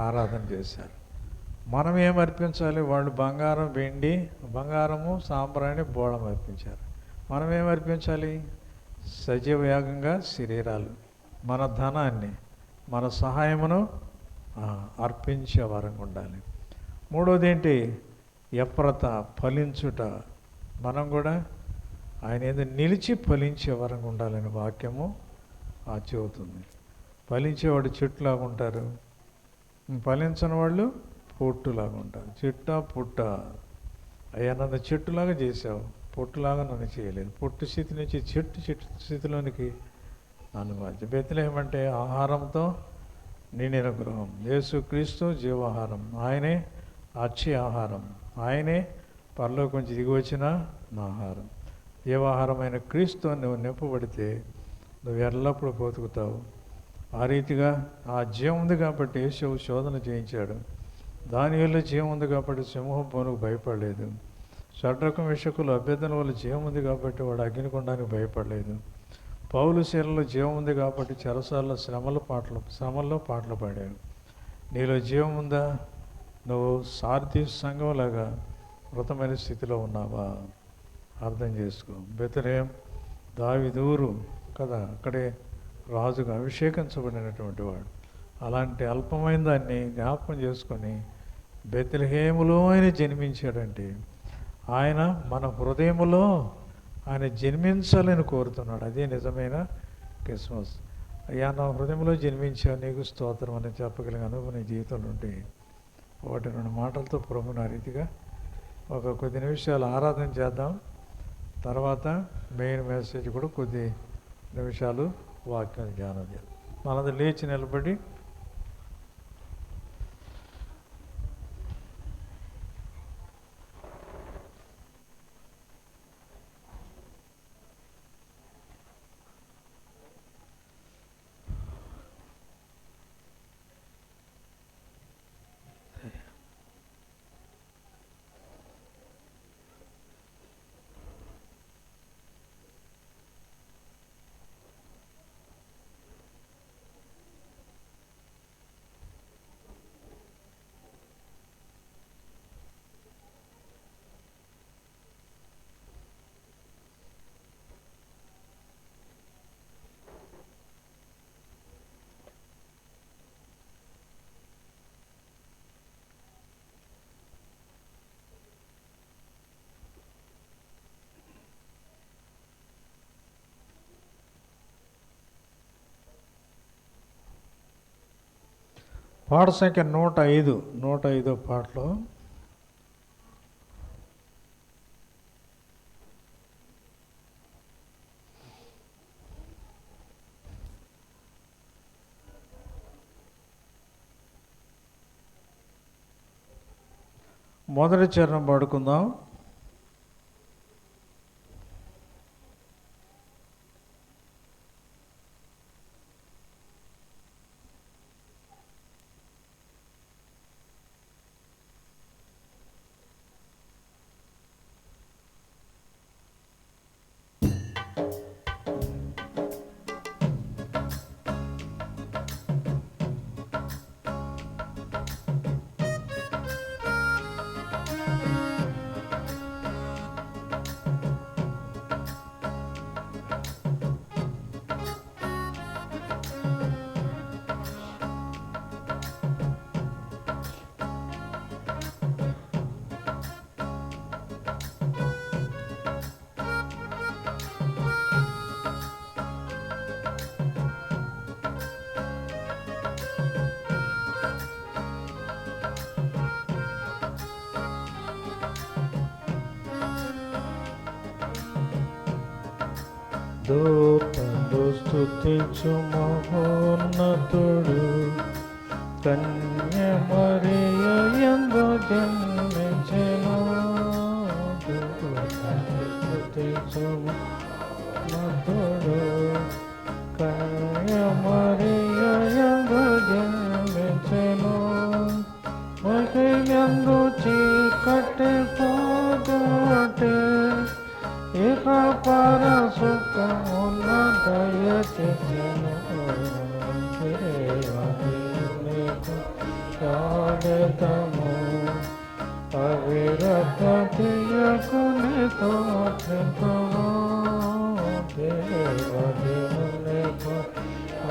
ఆరాధన చేశారు. మనం ఏం అర్పించాలి? వాళ్ళు బంగారం, వెండి, బంగారము, సాంబ్రాణి, బోళం అర్పించారు. మనం ఏం అర్పించాలి? సజీవ యాగంగా శరీరాలు, మన ధనాన్ని, మన సహాయమును అర్పించే వరంగా ఉండాలి. మూడోది ఏంటి? ఎప్రత, ఫలించుట. మనం కూడా ఆయన ఏదో నిలిచి ఫలించే వరంగా ఉండాలని వాక్యము చెబుతుంది. ఫలించేవాడు చెట్టులాగా ఉంటారు, ఫలించని వాళ్ళు పొట్టులాగా ఉంటారు. చిట్ట పుట్ట, అయ్యా నన్ను చెట్టులాగా చేసావు, పొట్టులాగా నన్ను చేయలేదు. పొట్టు స్థితి నుంచి చెట్టు స్థితిలోనికి నన్ను మార్చి. బెత్లెహేము అంటే ఆహారంతో నిండిన గృహం. యేసుక్రీస్తు జీవాహారం, ఆయనే అక్షయ ఆహారం, ఆయనే పరలోకం నుంచి దిగి వచ్చిన నా ఆహారం. జీవాహారమైన క్రీస్తు నువ్వు నింపబడితే నువ్వు ఎల్లప్పుడూ బతుకుతావు. ఆ రీతిగా ఆ జీవం ఉంది కాబట్టి యేసు శోధన చేయించాడు. దానివల్ల జీవం ఉంది కాబట్టి సింహం పోనుకు భయపడలేదు. షడ్రకం విషకులు అభ్యర్థన వల్ల జీవం ఉంది కాబట్టి వాడు అగ్నికొండానికి భయపడలేదు. పౌలు శీలలో జీవం ఉంది కాబట్టి చెరసాలలో శ్రమల్లో పాటలు పాడాడు. నీలో జీవం ఉందా? నువ్వు సార్దీసు సంఘంలాగా మృతమైన స్థితిలో ఉన్నావా? అర్థం చేసుకో. బెత్లెహేము దావీదు కదా, అక్కడే రాజుగా అభిషేకించబడినటువంటి వాడు. అలాంటి అల్పమైన దాన్ని జ్ఞాపకం చేసుకొని బెత్లెహేములో ఆయన జన్మించాడంటే ఆయన మన హృదయములో ఆయన జన్మించాలని కోరుతున్నాడు. అదే నిజమైన క్రిస్మస్. అయ్యా నా హృదయంలో జన్మించావు, నీకు స్తోత్రం అని చెప్పగలిగిన అనుభవం నీ జీవితంలో ఉంటే 1-2 మాటలతో ప్రభుని ఆ రీతిగా ఒక కొద్ది నిమిషాలు ఆరాధన చేద్దాం. తర్వాత మెయిన్ మెసేజ్ కూడా కొద్ది నిమిషాలు వాక్యం ధ్యానం చేద్దాం. మనందరూ లేచి నిలబడి పాట సంఖ్య 105 పాటలో మొదటి చరణం పాడుకుందాం. దూతలు స్తుతించు మహోన్నతుడు, కన్య మరియ యందు జన్మించెను. దూతలు స్తుతించు మహోన్నతుడు, కన్య మరియ యందు జన్మించెను. మహిళందు చీకటి పోగొట్టే, ఇక పరసుఖమున దయచేసెను. దేవాదేవునికు అవిరత ప్రియకుని స్తోత్రింతుము. దేవాదేవునికు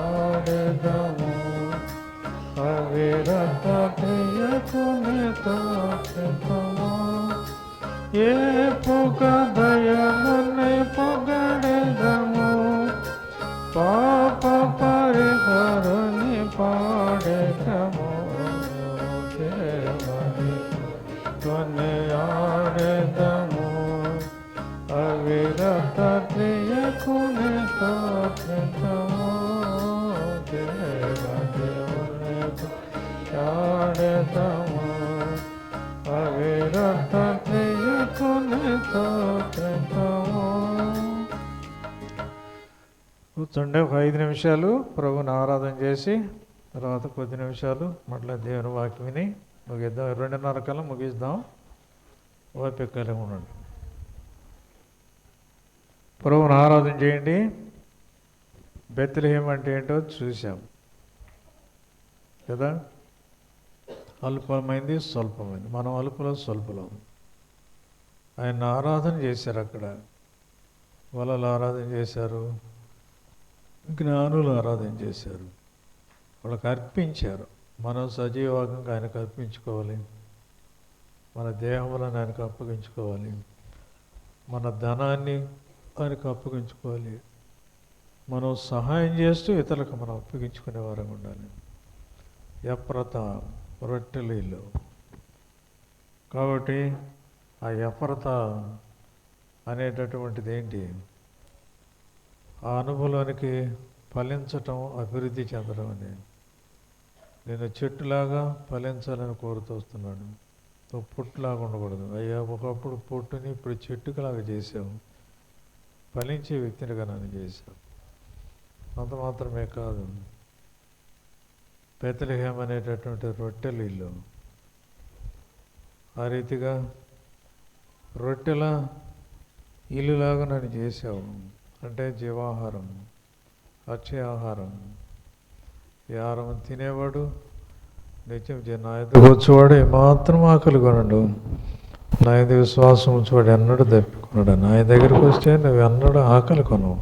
ఆడెదము, అవిరత ప్రియకుని స్తోత్రింతుము. ఏ పొగదయముని పొగడెదము, పాప పరిహరుని పాడెదము. దేవని ఆడెదము, అవిరత ప్రియకుని స్తోత్రింతుము. దేవదేవుని ఆడెదము, అవిరత ప్రియకుని స్తోత్రింతుము. కూర్చుండే ఒక 5 నిమిషాలు ప్రభుని ఆరాధన చేసి తర్వాత కొద్ది నిమిషాలు మళ్ళీ దేవుని వాక్యం విని ముగిద్దాం. 2:30 కల్లా ముగిద్దాం. ఓపిక కలిగి ఉండండి. ప్రభుని ఆరాధన చేయండి. బెత్లెహేము అంటే ఏంటో చూసాం కదా. అల్పమైంది, స్వల్పమైంది. మనం అల్పలో స్వల్పలో. ఆయన ఆరాధన చేశారు. అక్కడ వలలు ఆరాధన చేశారు, జ్ఞానులు ఆరాధన చేశారు, వాళ్ళకి అర్పించారు. మనం సజీవంగా ఆయనకు అర్పించుకోవాలి. మన దేహములను ఆయనకు అప్పగించుకోవాలి. మన ధనాన్ని ఆయనకు అప్పగించుకోవాలి. మనం సహాయం చేస్తూ ఇతరులకు మనం అప్పగించుకునే వారంగా ఉండాలి. ఎఫ్రత రొట్టెలు ఇల్లు కాబట్టి ఆ ఎఫ్రత అనేటటువంటిది ఏంటి? ఆ అనుభవానికి ఫలించటం, అభివృద్ధి చెందడం అని. నేను చెట్టులాగా ఫలించాలని కోరుతూ వస్తున్నాను. నువ్వు పుట్టులాగా ఉండకూడదు. అయ్యా, ఒకప్పుడు పుట్టుని ఇప్పుడు చెట్టులాగా చేసావు, ఫలించే వ్యక్తినిగా నన్ను చేశావు. అంత మాత్రమే కాదు, బెత్లెహేము అనేటటువంటి రొట్టెల ఇల్లు. ఆ రీతిగా రొట్టెల ఇల్లులాగా నన్ను చేసావు. అంటే జీవాహారం, అక్షయ ఆహారం. ఈ ఆహారం తినేవాడు నిత్యం నా ఎదుగు వచ్చేవాడు ఏమాత్రం ఆకలి కొనడు, నా ఎదుగు విశ్వాసం ఉంచేవాడు ఎన్నడూ తప్పికొనడు. నా దగ్గరికి వస్తే నువ్వు ఎన్నడూ ఆకలి కొనవు.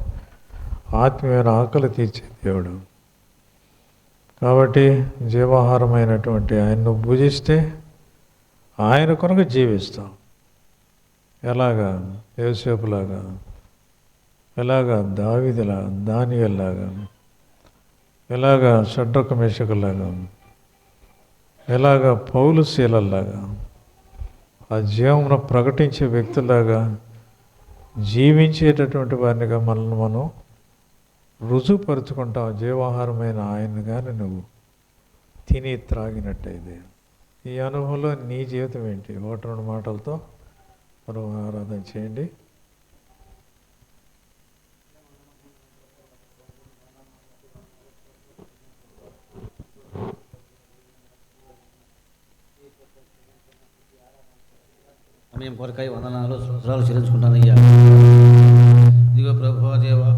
ఆత్మీయమైన ఆకలి తీర్చే దేవుడు. కాబట్టి జీవాహారమైనటువంటి ఆయన నువ్వు భుజిస్తే ఆయన కొరకు జీవిస్తావు. ఎలాగా? యోసేపులాగా, ఎలాగా? దావీదులా, దానియేలులాగా, ఎలాగా? షడ్రకు మేషకులాగా, ఎలాగా? పౌలు శీలల్లాగా, ఆ జీవమును ప్రకటించే వ్యక్తులాగా జీవించేటటువంటి వారినిగా మనల్ని మనం రుజువుపరుచుకుంటాం. జీవాహారమైన ఆయన కానీ నువ్వు తిని త్రాగినట్టయితే. ఈ అనుభవంలో నీ జీవితం ఏంటి? 1-2 మాటలతో మనం ఆరాధన చేయండి. సమయం కొరకై వందనాలు స్తోత్రాలు చెల్లించుకుంటానయ్యా. ఇదిగో ప్రభువా దేవా,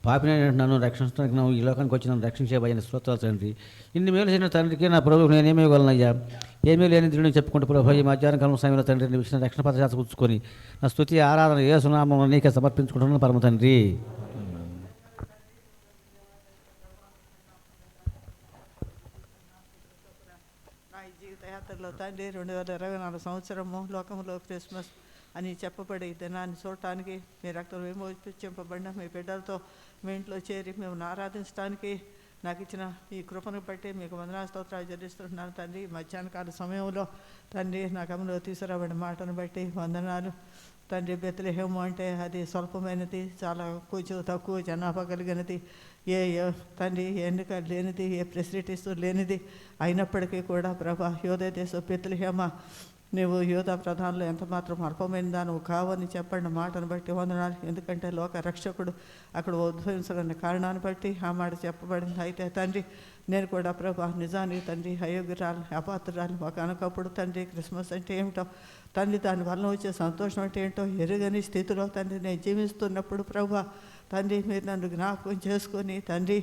పాపిని నన్ను రక్షించడానికి నువ్వు ఈ లోకానికి వచ్చి నన్ను రక్షించేవయ్యని స్తోత్రాలు తండ్రి. ఇన్ని మేలు చేసిన తండ్రికి నా ప్రభువుకు నేనేమీ ఇవ్వగలనయ్యా? ఏమీ లేని దేవుడిని చెప్పుకుంటూ ప్రభు ఈ మధ్యాహ్న కాలం సమయంలో తండ్రి విషయం రక్షణ పదశాత పుచ్చుకొని నా స్తుతి ఆరాధన యేసునామమున నీకే సమర్పించుకుంటున్నాను పరమ తండ్రి. నా ఈ జీవితయాత్రలో తండ్రి 2024 సంవత్సరము లోకంలో క్రిస్మస్ అని చెప్పబడి దినాన్ని చూడటానికి మీ రక్తం విమోచింపబడిన మీ బిడ్డలతో మీ ఇంట్లో చేరి మేము ఆరాధించడానికి నాకు ఇచ్చిన ఈ కృపను బట్టి మీకు వందనాలు స్తోత్రాలు చెల్లిస్తున్నాను తండ్రి. మధ్యాహ్న కాల సమయంలో తండ్రి నా గమనంలో తీసుకురాబడిన మాటను బట్టి వందనాలు తండ్రి. బెత్లెహేము అంటే అది స్వల్పమైనది, చాలా కొంచెం తక్కువ జనాభా కలిగినది, తండ్రి ఎన్నిక లేనిది, ఏ ఫెసిలిటీస్ లేనిది. అయినప్పటికీ కూడా ప్రభా యోధా దేశం బెత్లెహేమ, నువ్వు యోధా ప్రధానంలో ఎంత మాత్రం అల్పమైన దానివి కావని చెప్పండి మాటను బట్టి వందనాలు. ఎందుకంటే లోక రక్షకుడు అక్కడ ఉద్భవించాలన్న కారణాన్ని బట్టి ఆ మాట చెప్పబడింది. అయితే తండ్రి నేను కూడా ప్రభా నిజానికి తండ్రి అయోగ్యురాలు, అపాత్రురాలు. ఒకనొకప్పుడు తండ్రి క్రిస్మస్ అంటే ఏమిటో తండ్రి, దాని వలన వచ్చే సంతోషం అంటే ఏంటో ఎరుగని స్థితిలో తండ్రి నేను జీవిస్తున్నప్పుడు ప్రభా తండ్రి మీరు నన్ను జ్ఞాపకం చేసుకొని తండ్రి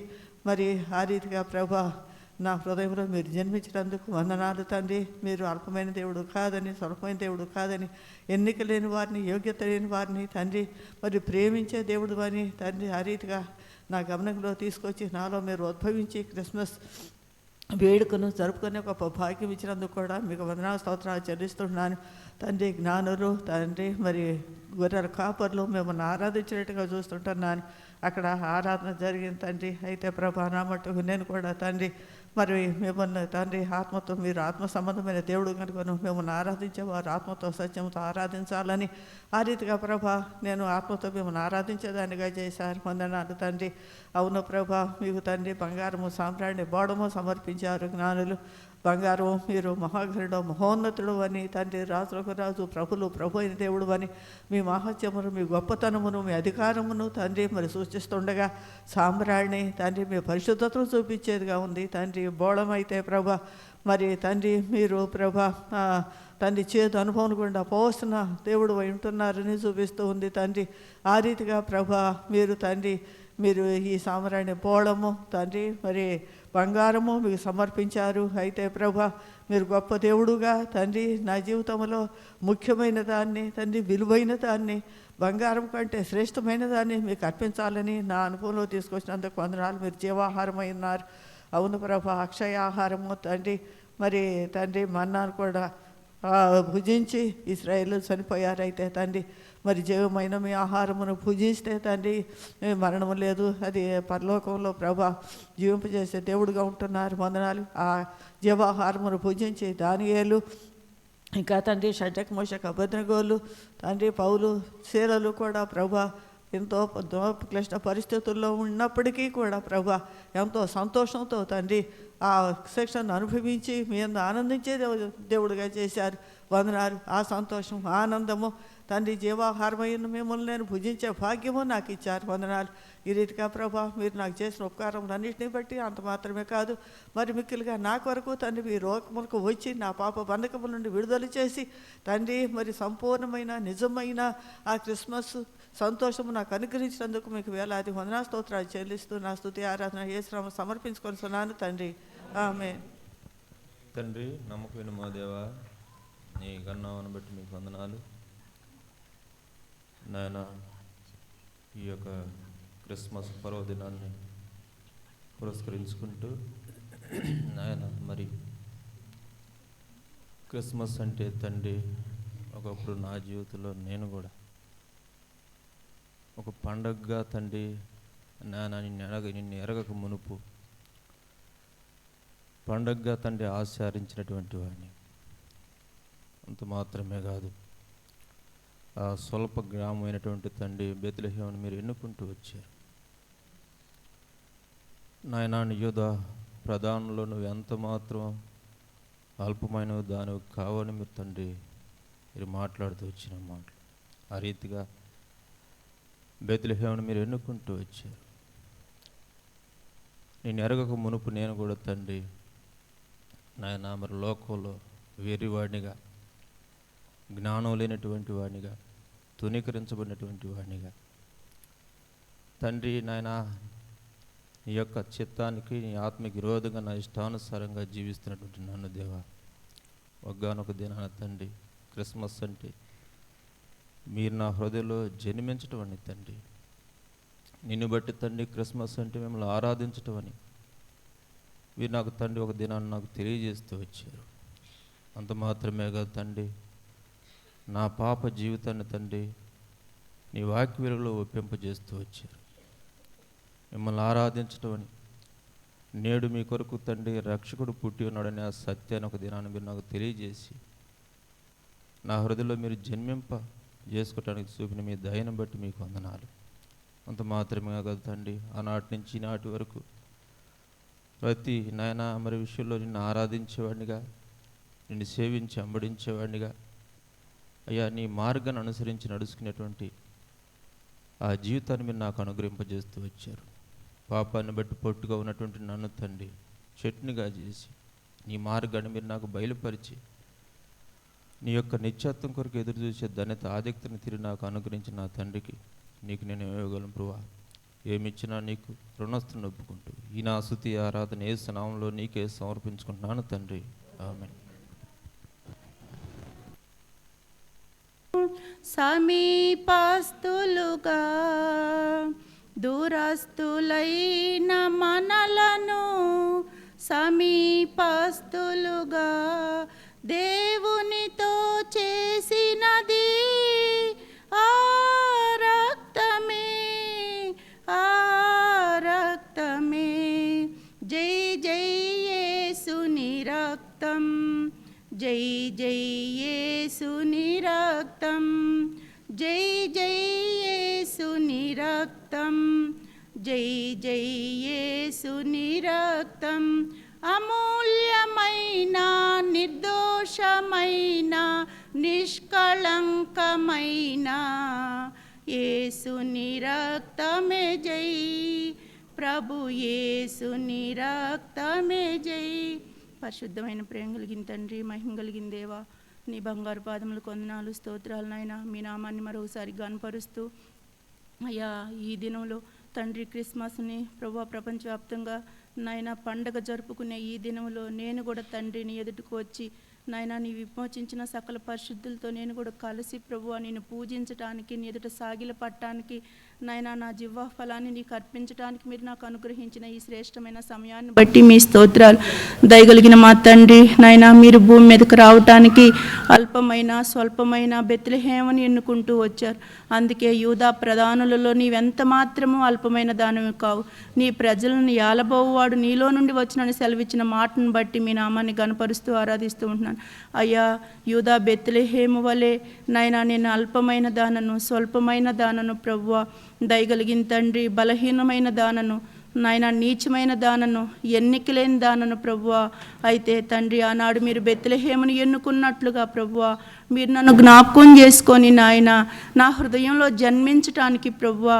మరి ఆ రీతిగా ప్రభా నా హృదయంలో మీరు జన్మించినందుకు వందనాలు తండ్రి. మీరు అల్పమైన దేవుడు కాదని, స్వల్పమైన దేవుడు కాదని, ఎన్నిక లేని వారిని, యోగ్యత లేని వారిని తండ్రి మరి ప్రేమించే దేవుడు అని తండ్రి ఆ రీతిగా నా గమనంలో తీసుకొచ్చి నాలో మీరు ఉద్భవించి క్రిస్మస్ వేడుకను జరుపుకునే ఒక భాగ్యం ఇచ్చినందుకు కూడా మీకు వందనాలు స్తోత్రాలు చెల్లిస్తున్నాను తండ్రి. జ్ఞానులు తండ్రి మరి గొర్రెల కాపర్లు మిమ్మల్ని ఆరాధించినట్టుగా చూస్తుంటున్నాను. అక్కడ ఆరాధన జరిగింది తండ్రి. అయితే ప్రభా నా మట్టుకు నేను కూడా తండ్రి మరి మిమ్మల్ని తండ్రి ఆత్మతో, మీరు ఆత్మ సంబంధమైన దేవుడు కనుక మిమ్మల్ని ఆరాధించేవారు ఆత్మతో సత్యంతో ఆరాధించాలని ఆ రీతిగా ప్రభా నేను ఆత్మతో మిమ్మల్ని ఆరాధించేదానిగా చేశారు. వందనాలు తండ్రి. అవును ప్రభా మీకు తండ్రి బంగారము సాంబ్రాణి బోడము సమర్పించారు జ్ఞానులు. బంగారం మీరు మహాగరుడు మహోన్నతుడు అని తండ్రి, రాజులకు రాజు ప్రభులు ప్రభు అయిన దేవుడు అని మీ మహత్యమును, మీ గొప్పతనమును, మీ అధికారమును తండ్రి మరి సూచిస్తుండగా సాంబ్రాణి తండ్రి మీ పరిశుద్ధతను చూపించేదిగా ఉంది తండ్రి. బోళమైతే ప్రభా మరి తండ్రి మీరు ప్రభా తండ్రి చేదు అనుభవం గుండా పోస్తున్న దేవుడు అయి ఉంటున్నారని చూపిస్తూ ఉంది తండ్రి. ఆ రీతిగా ప్రభా మీరు తండ్రి మీరు ఈ సాంబ్రాణి బోళము తండ్రి మరి బంగారము మీకు సమర్పించారు. అయితే ప్రభా మీరు గొప్ప దేవుడుగా తండ్రి నా జీవితంలో ముఖ్యమైన దాన్ని తండ్రి, విలువైన దాన్ని, బంగారం కంటే శ్రేష్టమైన దాన్ని మీకు అర్పించాలని నా అనుభవంలో తీసుకొచ్చినందుకు వందనాలు. మీరు జీవాహారమై ఉన్నారు. అవును ప్రభా అక్షయ ఆహారము తండ్రి మరి తండ్రి మన్నాను కూడా భుజించి ఇశ్రాయేలు చనిపోయారు. అయితే తండ్రి మరి జీవమైన మీ ఆహారమును భుజిస్తే తండ్రి మరణము లేదు, అది పరలోకంలో ప్రభా జీవింపజేసే దేవుడుగా ఉంటున్నారు. వందనాలు. ఆ జీవాహారమును భుజించి దానియేలు ఇంకా తండ్రి షడ్రక్ మోషక్ అబేద్నెగోలు తండ్రి పౌలు శీలలు కూడా ప్రభా ఎంతో క్లిష్ట పరిస్థితుల్లో ఉన్నప్పటికీ కూడా ప్రభా ఎంతో సంతోషంతో తండ్రి ఆ శిక్షను అనుభవించి మీ అందు ఆనందించే దేవుడుగా చేశారు. వందనాలు. ఆ సంతోషం ఆనందము తండ్రి జీవాహారమైన మిమ్మల్ని నేను భుజించే భాగ్యము నాకు ఇచ్చారు. వందనాలు. ఈ రీతిగా ప్రభా మీరు నాకు చేసిన ఉపకారములన్నింటినీ బట్టి అంత మాత్రమే కాదు మరి మిక్కిలుగా నా కొరకు తండ్రి మీ లోకములకు వచ్చి నా పాప బంధకముల నుండి విడుదల చేసి తండ్రి మరి సంపూర్ణమైన నిజమైన ఆ క్రిస్మస్ సంతోషము నాకు అనుగ్రహించినందుకు మీకు వేలాది వందనా స్తోత్రాలు చెల్లిస్తూ నా స్తుతి ఆరాధన యేసునామమున సమర్పించుకొనిస్తున్నాను తండ్రి. ఆమేన్. తండ్రి నమ్మకమైన మా దేవా, నీ కన్నామని బట్టి మీకు వందనాలు నాయన. ఈ యొక్క క్రిస్మస్ పర్వదినాన్ని పురస్కరించుకుంటూ నాయన మరి క్రిస్మస్ అంటే తండ్రి ఒకప్పుడు నా జీవితంలో నేను కూడా ఒక పండగగా తండ్రి నాయన నిన్ను ఎరగక మునుపు పండగగా తండ్రి ఆచరించినటువంటి వాడిని. అంత మాత్రమే కాదు, ఆ స్వల్ప గ్రామమైనటువంటి తండ్రి బెత్లెహేమును మీరు ఎన్నుకుంటూ వచ్చారు నాయన. యూద ప్రధానంలో నువ్వు ఎంత మాత్రం అల్పమైన దానివి కావని మీరు తండ్రి మీరు మాట్లాడుతూ వచ్చిన మాటలు ఆ రీతిగా బెత్లెహేమును మీరు ఎన్నుకుంటూ వచ్చారు. నేను ఎరగక మునుపు నేను కూడా తండ్రి నాయన మరి లోకంలో వేరేవాడినిగా, జ్ఞానం లేనటువంటి వాడినిగా, తునీకరించబడినటువంటి వాడినిగా తండ్రి నాయన నీ యొక్క చిత్తానికి, నీ ఆత్మకి విరోధంగా నా ఇష్టానుసారంగా జీవిస్తున్నటువంటి నన్ను దేవా ఒక్కగానొక దినాన తండ్రి క్రిస్మస్ అంటే మీరు నా హృదయంలో జన్మించటం అని తండ్రి, నిన్ను బట్టి తండ్రి క్రిస్మస్ అంటే మిమ్మల్ని ఆరాధించటం అని మీరు నాకు తండ్రి ఒక దినాన్ని నాకు తెలియజేస్తూ వచ్చారు. అంత మాత్రమే కాదు తండ్రి, నా పాప జీవితాన్ని తండ్రి నీ వాక్య వెలుగులో ఒప్పింపజేస్తూ వచ్చారు. మిమ్మల్ని ఆరాధించటం అని, నేడు మీ కొరకు తండ్రి రక్షకుడు పుట్టి ఉన్నాడని ఆ సత్యాన్ని ఒక దినాన్ని మీరు నాకు తెలియజేసి నా హృదయంలో మీరు జన్మింప చేసుకోవటానికి చూపిన మీ దయను బట్టి మీకు వందనాలు. అంత మాత్రమే కాదు తండ్రి, ఆనాటి నుంచి ఈనాటి వరకు ప్రతి నాయన మరి విషయంలో నిన్ను ఆరాధించేవాడినిగా, నిన్ను సేవించి అంబడించేవాడినిగా అయ్యా నీ మార్గాన్ని అనుసరించి నడుచుకునేటువంటి ఆ జీవితాన్ని మీరు నాకు అనుగ్రహింపజేస్తూ వచ్చారు. పాపాన్ని బట్టి పొట్టుగా ఉన్నటువంటి నన్ను తండ్రి చెట్టునిగా చేసి నీ మార్గాన్ని మీరు నాకు బయలుపరిచి నీ యొక్క నిత్యత్వం కొరకు ఎదురు చూసే ధన్యత ఆధిక్యతను తిరిగి నాకు అనుగ్రహించిన నా తండ్రికి నీకు నేను ఇవ్వగలను ప్రభువా. ఏమిచ్చినా నీకు రుణస్తుని ఒప్పుకుంటూ ఈ నా స్తుతి ఆరాధన యేసు నామములో నీకే సమర్పించుకుంటున్నాను తండ్రి, ఆమేన్. సమీపస్తులుగా దూరస్తులైన మనలను సమీపస్తులుగా దేవునితో చేసినది ఆ రక్తమే, ఆ రక్తమే. జై జై యేసుని రక్తం, జై జై యేసుని రక్తం, జై జై యేసుని రక్తం, జై జై యేసుని రక్తం. అమూల్యమైన నిర్దోషమైన నిష్కళంకమైన యేసుని రక్తమే జై, ప్రభు యేసుని రక్తమే జై. పరిశుద్ధమైన ప్రేమ కలిగిన తండ్రి, మహిమ కలిగిన దేవా, నీ బంగారు పాదములకు వందనాలు, స్తోత్రాలు నాయనా. మీ నామాన్ని మరోసారి గనపరుస్తూ అయ్యా ఈ దినంలో తండ్రి క్రిస్మస్ని ప్రభువా ప్రపంచవ్యాప్తంగా నాయన పండగ జరుపుకునే ఈ దినంలో నేను కూడా తండ్రిని ఎదుటికి వచ్చి నాయన నీ విమోచించిన సకల పరిశుద్ధులతో నేను కూడా కలిసి ప్రభువా నేను పూజించడానికి, నీ ఎదుట సాగిల పట్టడానికి నాయన నా జివ్వా ఫలాన్ని నీకు అర్పించడానికి మీరు నాకు అనుగ్రహించిన ఈ శ్రేష్టమైన సమయాన్ని బట్టి మీ స్తోత్రాలు. దయగలిగిన మా తండ్రి నాయన, మీరు భూమి మీదకు రావటానికి అల్పమైన స్వల్పమైన బెత్లెహేముని ఎన్నుకుంటూ వచ్చారు. అందుకే యూదా ప్రధానులలో నీవెంత మాత్రము అల్పమైన దానివి కావు. నీ ప్రజలను యాలబోవాడు నీలో నుండి వచ్చినని సెలవిచ్చిన మాటను బట్టి మీ నామాన్ని గనపరుస్తూ ఆరాధిస్తూ ఉంటున్నాను. అయ్యా యూదా బెత్లెహేము వలె నాయనా నేను అల్పమైన దానను, స్వల్పమైన దానను ప్రభువా, దయగలిగిన తండ్రి, బలహీనమైన దానను నాయన, నీచమైన దానను, ఎన్నికలేని దానను ప్రభువా. అయితే తండ్రి ఆనాడు మీరు బెత్లెహేమును ఎన్నుకున్నట్లుగా ప్రభువా మీరు నన్ను జ్ఞాపకం చేసుకొని నాయన నా హృదయంలో జన్మించటానికి ప్రభువా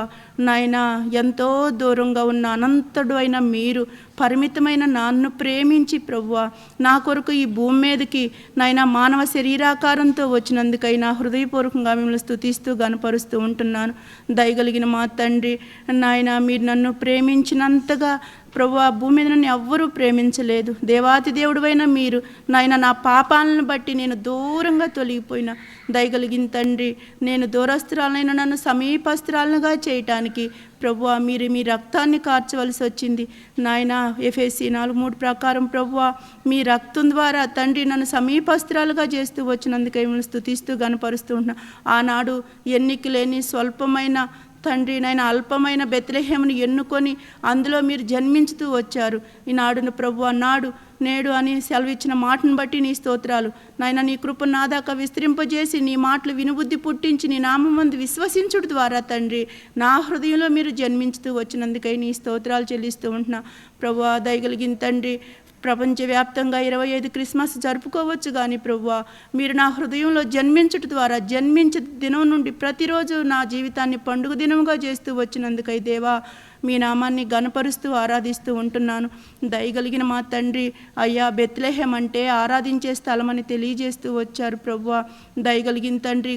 నాయన ఎంతో దూరంగా ఉన్న అనంతుడు అయిన మీరు పరిమితమైన నన్ను ప్రేమించి ప్రభువా నా కొరకు ఈ భూమి మీదకి నాయన మానవ శరీరాకారంతో వచ్చినందుకై నా హృదయపూర్వకంగా మిమ్మల్ని స్తుతిస్తూ గనపరుస్తూ ఉంటున్నాను. దయగలిగిన మా తండ్రి నాయన, మీరు నన్ను ప్రేమించినంతగా ప్రభువా భూమి మీద నన్ను ఎవ్వరూ ప్రేమించలేదు. దేవాతి దేవుడువైన మీరు నాయన నా పాపాలను బట్టి నేను దూరంగా తొలగిపోయిన దయగలిగిన తండ్రి, నేను దూరస్తురాలైన నన్ను సమీపస్తురాలుగా చేయటానికి ప్రభువా మీరు మీ రక్తాన్ని కార్చవలసి వచ్చింది నాయన. ఎఫెసీ 4:3 ప్రకారం ప్రభువా మీ రక్తం ద్వారా తండ్రి నన్ను సమీపస్తురాలుగా చేస్తూ వచ్చినందుకే మిమ్మల్ని స్తుతిస్తూ గనపరుస్తూ ఉంటున్నా. ఆనాడు ఎన్నిక లేని స్వల్పమైన తండ్రి నాయన అల్పమైన బెత్లెహేమును ఎన్నుకొని అందులో మీరు జన్మించుతూ వచ్చారు. ఈనాడును ప్రభువా నాడు నేడు అని సెలవిచ్చిన మాటను బట్టి నీ స్తోత్రాలు నాయన. నీ కృప నా దాకా విస్తరింపజేసి నీ మాటలు వినుబుద్ధి పుట్టించి నీ నామమందు విశ్వసించుడు ద్వారా తండ్రి నా హృదయంలో మీరు జన్మించుతూ వచ్చినందుకై నీ స్తోత్రాలు చెల్లిస్తూ ఉంటున్నా. ప్రభువా దయగలిగిన తండ్రి, ప్రపంచవ్యాప్తంగా 25 క్రిస్మస్ జరుపుకోవచ్చు కానీ ప్రభువా మీరు నా హృదయంలో జన్మించుట ద్వారా జన్మించే దినం నుండి ప్రతిరోజు నా జీవితాన్ని పండుగ దినముగా చేస్తూ వచ్చినందుకై దేవా మీ నామాన్ని గనపరుస్తూ ఆరాధిస్తూ ఉంటున్నాను. దయగలిగిన మా తండ్రి అయ్యా బెత్లెహేం అంటే ఆరాధించే స్థలమని తెలియజేస్తూ వచ్చారు ప్రభువా. దయగలిగిన తండ్రి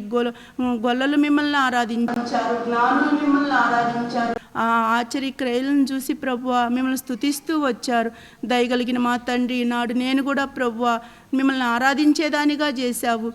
గొల్లలు మిమ్మల్ని ఆరాధించారు, జ్ఞానులు మిమ్మల్ని ఆరాధించారు, ఆ ఆశ్చర్య క్రియలను చూసి ప్రభువా మిమ్మల్ని స్తుతిస్తూ వచ్చారు. దయగలిగిన మా తండ్రి నాడు నేను కూడా ప్రభువా మిమ్మల్ని ఆరాధించేదానిగా చేశావు.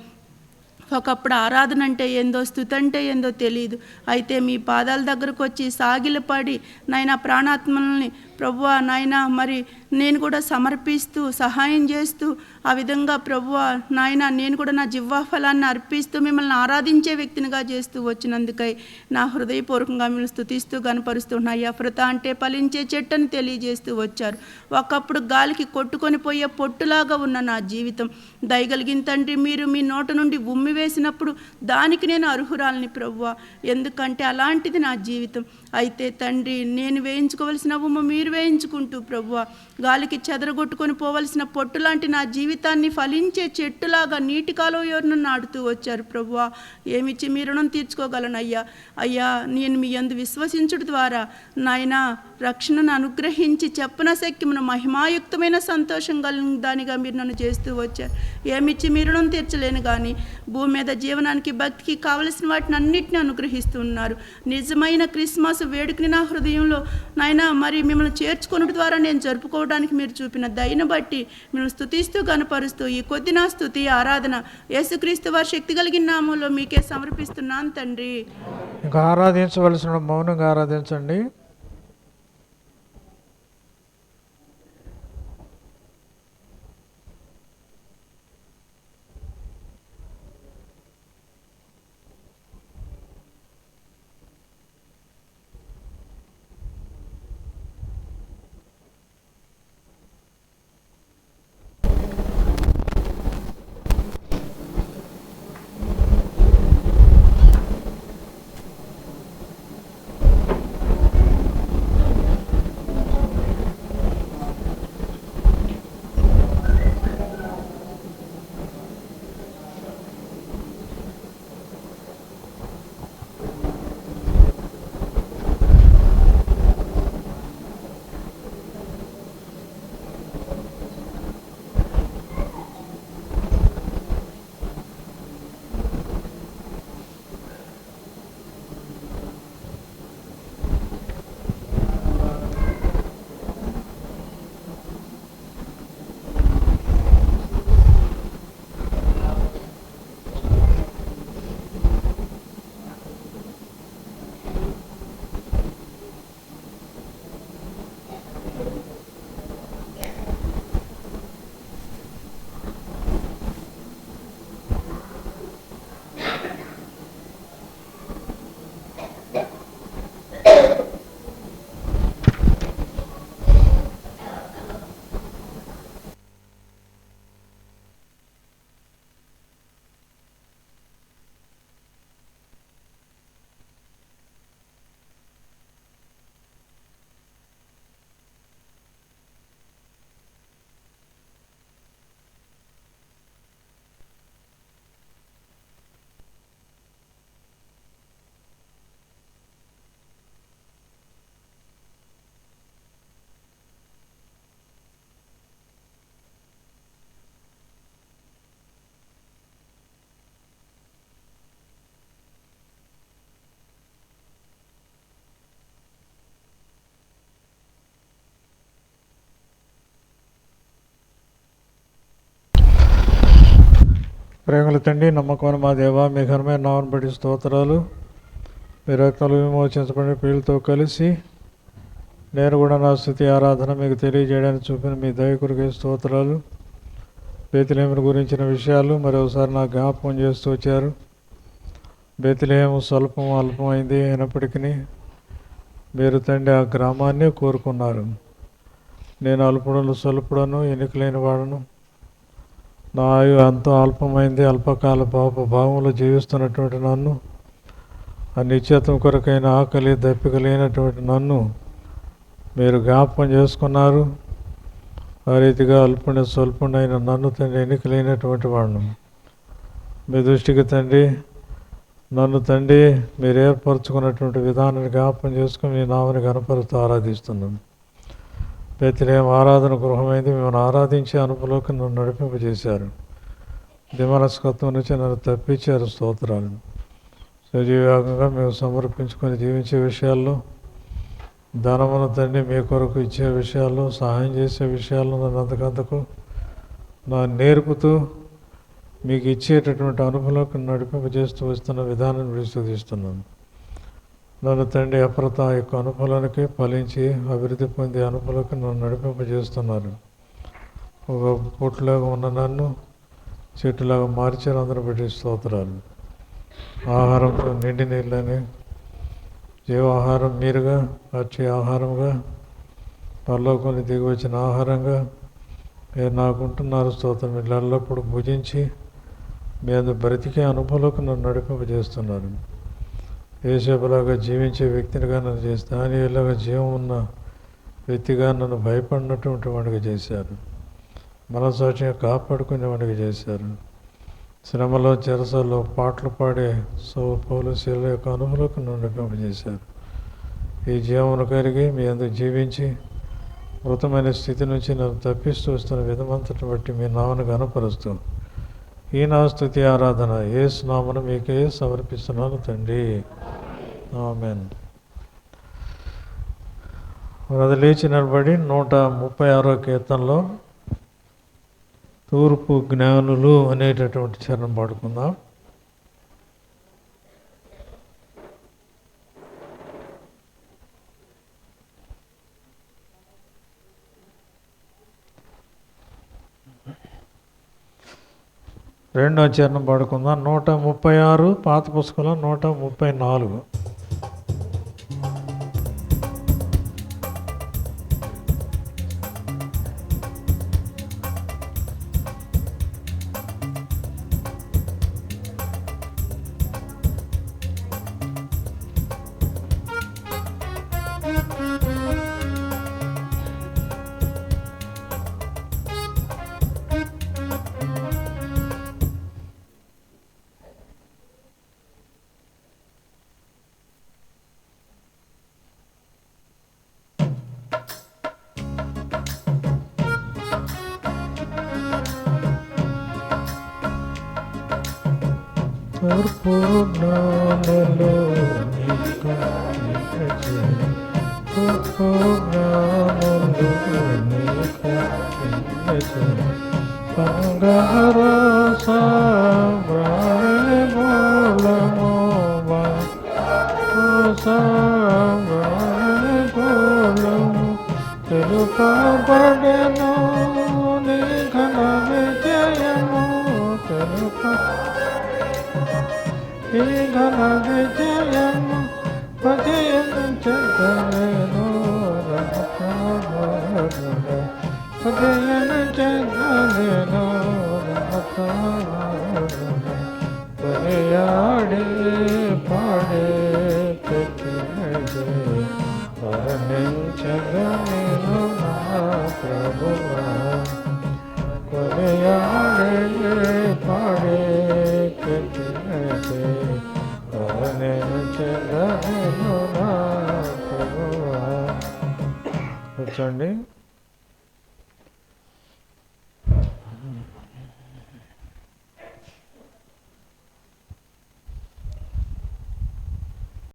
ఒకప్పుడు ఆరాధన అంటే ఏందో, స్తుతి అంటే ఏందో తెలియదు. అయితే మీ పాదాల దగ్గరకు వచ్చి సాగిలపడి నాయన ప్రాణాత్మల్ని ప్రభువా నాయన మరి నేను కూడా సమర్పిస్తూ సహాయం చేస్తూ ఆ విధంగా ప్రభువా నాయన నేను కూడా నా జివ్వా ఫలాన్ని అర్పిస్తూ మిమ్మల్ని ఆరాధించే వ్యక్తినిగా చేస్తూ వచ్చినందుకై నా హృదయపూర్వకంగా మిమ్మల్ని స్తుతిస్తూ గనపరుస్తూ నా యఫ్రత అంటే ఫలించే చెట్టు అని తెలియజేస్తూ వచ్చారు. ఒకప్పుడు గాలికి కొట్టుకొని పోయే పొట్టులాగా ఉన్న నా జీవితం దయగలిగిన తండ్రి మీరు మీ నోట నుండి ఉమ్మి వేసినప్పుడు దానికి నేను అర్హురాలని ప్రభువా, ఎందుకంటే అలాంటిది నా జీవితం. అయితే తండ్రి నేను వేయించుకోవలసిన ఉమ్మ మీరు వేయించుకుంటూ ప్రభువా గాలికి చెదరగొట్టుకొని పోవలసిన పొట్టు లాంటి నా జీవితాన్ని ఫలించే చెట్టులాగా నీటి కాలువను నాటుతూ వచ్చారు ప్రభువా. ఏమిచ్చి మీ రుణం తీర్చుకోగలనయ్యా. అయ్యా నేను మీ యందు విశ్వసించుట ద్వారా నాయన రక్షణను అనుగ్రహించి చెప్పన శక్యమున మహిమాయుక్తమైన సంతోషం కలిగిన దానిగా మీరు నన్ను చేస్తూ వచ్చారు. ఏమిచ్చి మీ రుణం తీర్చలేను కానీ భూమి మీద జీవనానికి భక్తికి కావలసిన వాటిని అన్నిటిని అనుగ్రహిస్తున్నారు. నిజమైన క్రిస్మస్ వేడుకని నా హృదయంలో నాయన మరి మిమ్మల్ని చేర్చుకున్న ద్వారా నేను జరుపుకోవడానికి మీరు చూపిన దయను బట్టి మిమ్మల్ని స్తుతిస్తూ గనపరుస్తూ ఈ కొద్ది నా స్తుతి ఆరాధన యేసుక్రీస్తు వారి శక్తి కలిగిన నామంలో మీకే సమర్పిస్తున్నాను తండ్రి. ఇంకా ఆరాధించవలసిన మౌనంగా ఆరాధించండి. ప్రేమల తండ్రి, నమ్మకమైన మా దేవ, మీ ఘనమైన నామమును బట్టి స్తోత్రాలు. మీ రక్తంలో విమోచించబడిన ప్రియులతో కలిసి నేను కూడా నా స్తుతి ఆరాధన మీకు తెలియజేయడానికి చూపిన మీ దయ కొరకే స్తోత్రాలు. బేత్లెహేమును గురించిన విషయాలు మరోసారి నాకు జ్ఞాపకం చేస్తూ వచ్చారు. బేత్లెహేము స్వల్పం అల్పమైంది అయినప్పటికీ మీరు తండ్రి ఆ గ్రామాన్నే కోరుకున్నారు. నేను అల్పుడను స్వల్పుడను ఎన్నికలేని వాడను, నా ఆయు ఎంతో అల్పమైంది, అల్పకాల పాప భావంలో జీవిస్తున్నటువంటి నన్ను, ఆ నిత్యత్వం కొరకైన ఆకలి దప్పిక లేనటువంటి నన్ను మీరు జ్ఞాపకం చేసుకున్నారు. ఆ రీతిగా అల్పుని స్వల్పుడైన నన్ను తండ్రి ఎన్నికలేనటువంటి వాడును. మీ దృష్టికి తండ్రి నన్ను తండ్రి మీరు ఏర్పరచుకున్నటువంటి విధానాన్ని జ్ఞాపకం చేసుకుని మీ నామని గణపరుతూ ఆరాధిస్తున్నాను. బేత్లెహేము ఆరాధన గృహమైంది, మిమ్మల్ని ఆరాధించే అనుభవంలోకి నన్ను నడిపింపజేశారు. దిమనస్కత్వం నుంచి నన్ను తప్పించారు. స్తోత్రాలు. సజీవంగా మేము సమర్పించుకొని జీవించే విషయాల్లో, ధనమును తండ్రి మీ కొరకు ఇచ్చే విషయాల్లో, సహాయం చేసే విషయాల్లో నన్ను అంతకంతకు నా నేర్పుతూ మీకు ఇచ్చేటటువంటి అనుభవంలోకి నడిపింపజేస్తూ వస్తున్న విధానాన్ని విశ్వసిస్తున్నాను. నన్ను తండ్రి అప్రత యొక్క అనుభవాలకి ఫలించి అభివృద్ధి పొందే అనుభవాలకు నన్ను నడిపింపజేస్తున్నారు. ఒక పుట్టులాగా ఉన్న నన్ను చెట్టులాగా మార్చారు. అందరూ పెట్టి స్తోత్రాలు. ఆహారంతో నిండి నీళ్ళని జీవాహారం మీరుగా వచ్చే ఆహారంగా పరలోకాన్ని దిగి వచ్చిన ఆహారంగా మీరు నాకుంటున్నారు. స్తోత్రం. మీరు ఎల్లప్పుడూ భుజించి మీ అందు బ్రతికే అనుభవంలోకి నన్ను నడిపింపజేస్తున్నారు. యేసేపులాగా జీవించే వ్యక్తినిగా నన్ను చేసి దానిలాగా జీవం ఉన్న వ్యక్తిగా నన్ను భయపడినటువంటి వాడిగా చేశారు. మనసాక్షిగా కాపాడుకునేవాడిగా చేశారు. శ్రమలో చెరసలో పాటలు పాడే పౌలుశీల యొక్క అనుభవంలోకి నన్ను నడిపింపజేశారు. ఈ జీవమును కలిగి మీ అందుకు జీవించి మృతమైన స్థితి నుంచి నన్ను తప్పిస్తూ వస్తున్న విధమంతటిని బట్టి మీ నామను గణపరుస్తూ ఈ నా స్తుతి ఆరాధన యేసు నామమున మీకే సమర్పిస్తున్నాను తండ్రి. ఆమేన్. అది లేచి నిలబడి 136వ కీర్తనలో తూర్పు జ్ఞానులు అనేటటువంటి చరణం పాడుకుందాం. రెండో చరణం పాడుకుందాం. 136 పాత పుస్తకంలో 134. తూర్పు జ్ఞానులు తూర్పు జ్ఞానులు బంగార సామ్రాణి మూలము సామ్రాణి మూలము తెలుపబడెను నీ ఘన విజయము ఈ ఘన విజయము పదయను పదయను పదయాడే పాడే వర్ణించగలను నా ప్రభువా కొలయాడే పాడే వర్ణించగలను నా ప్రభువా. కూర్చోండి.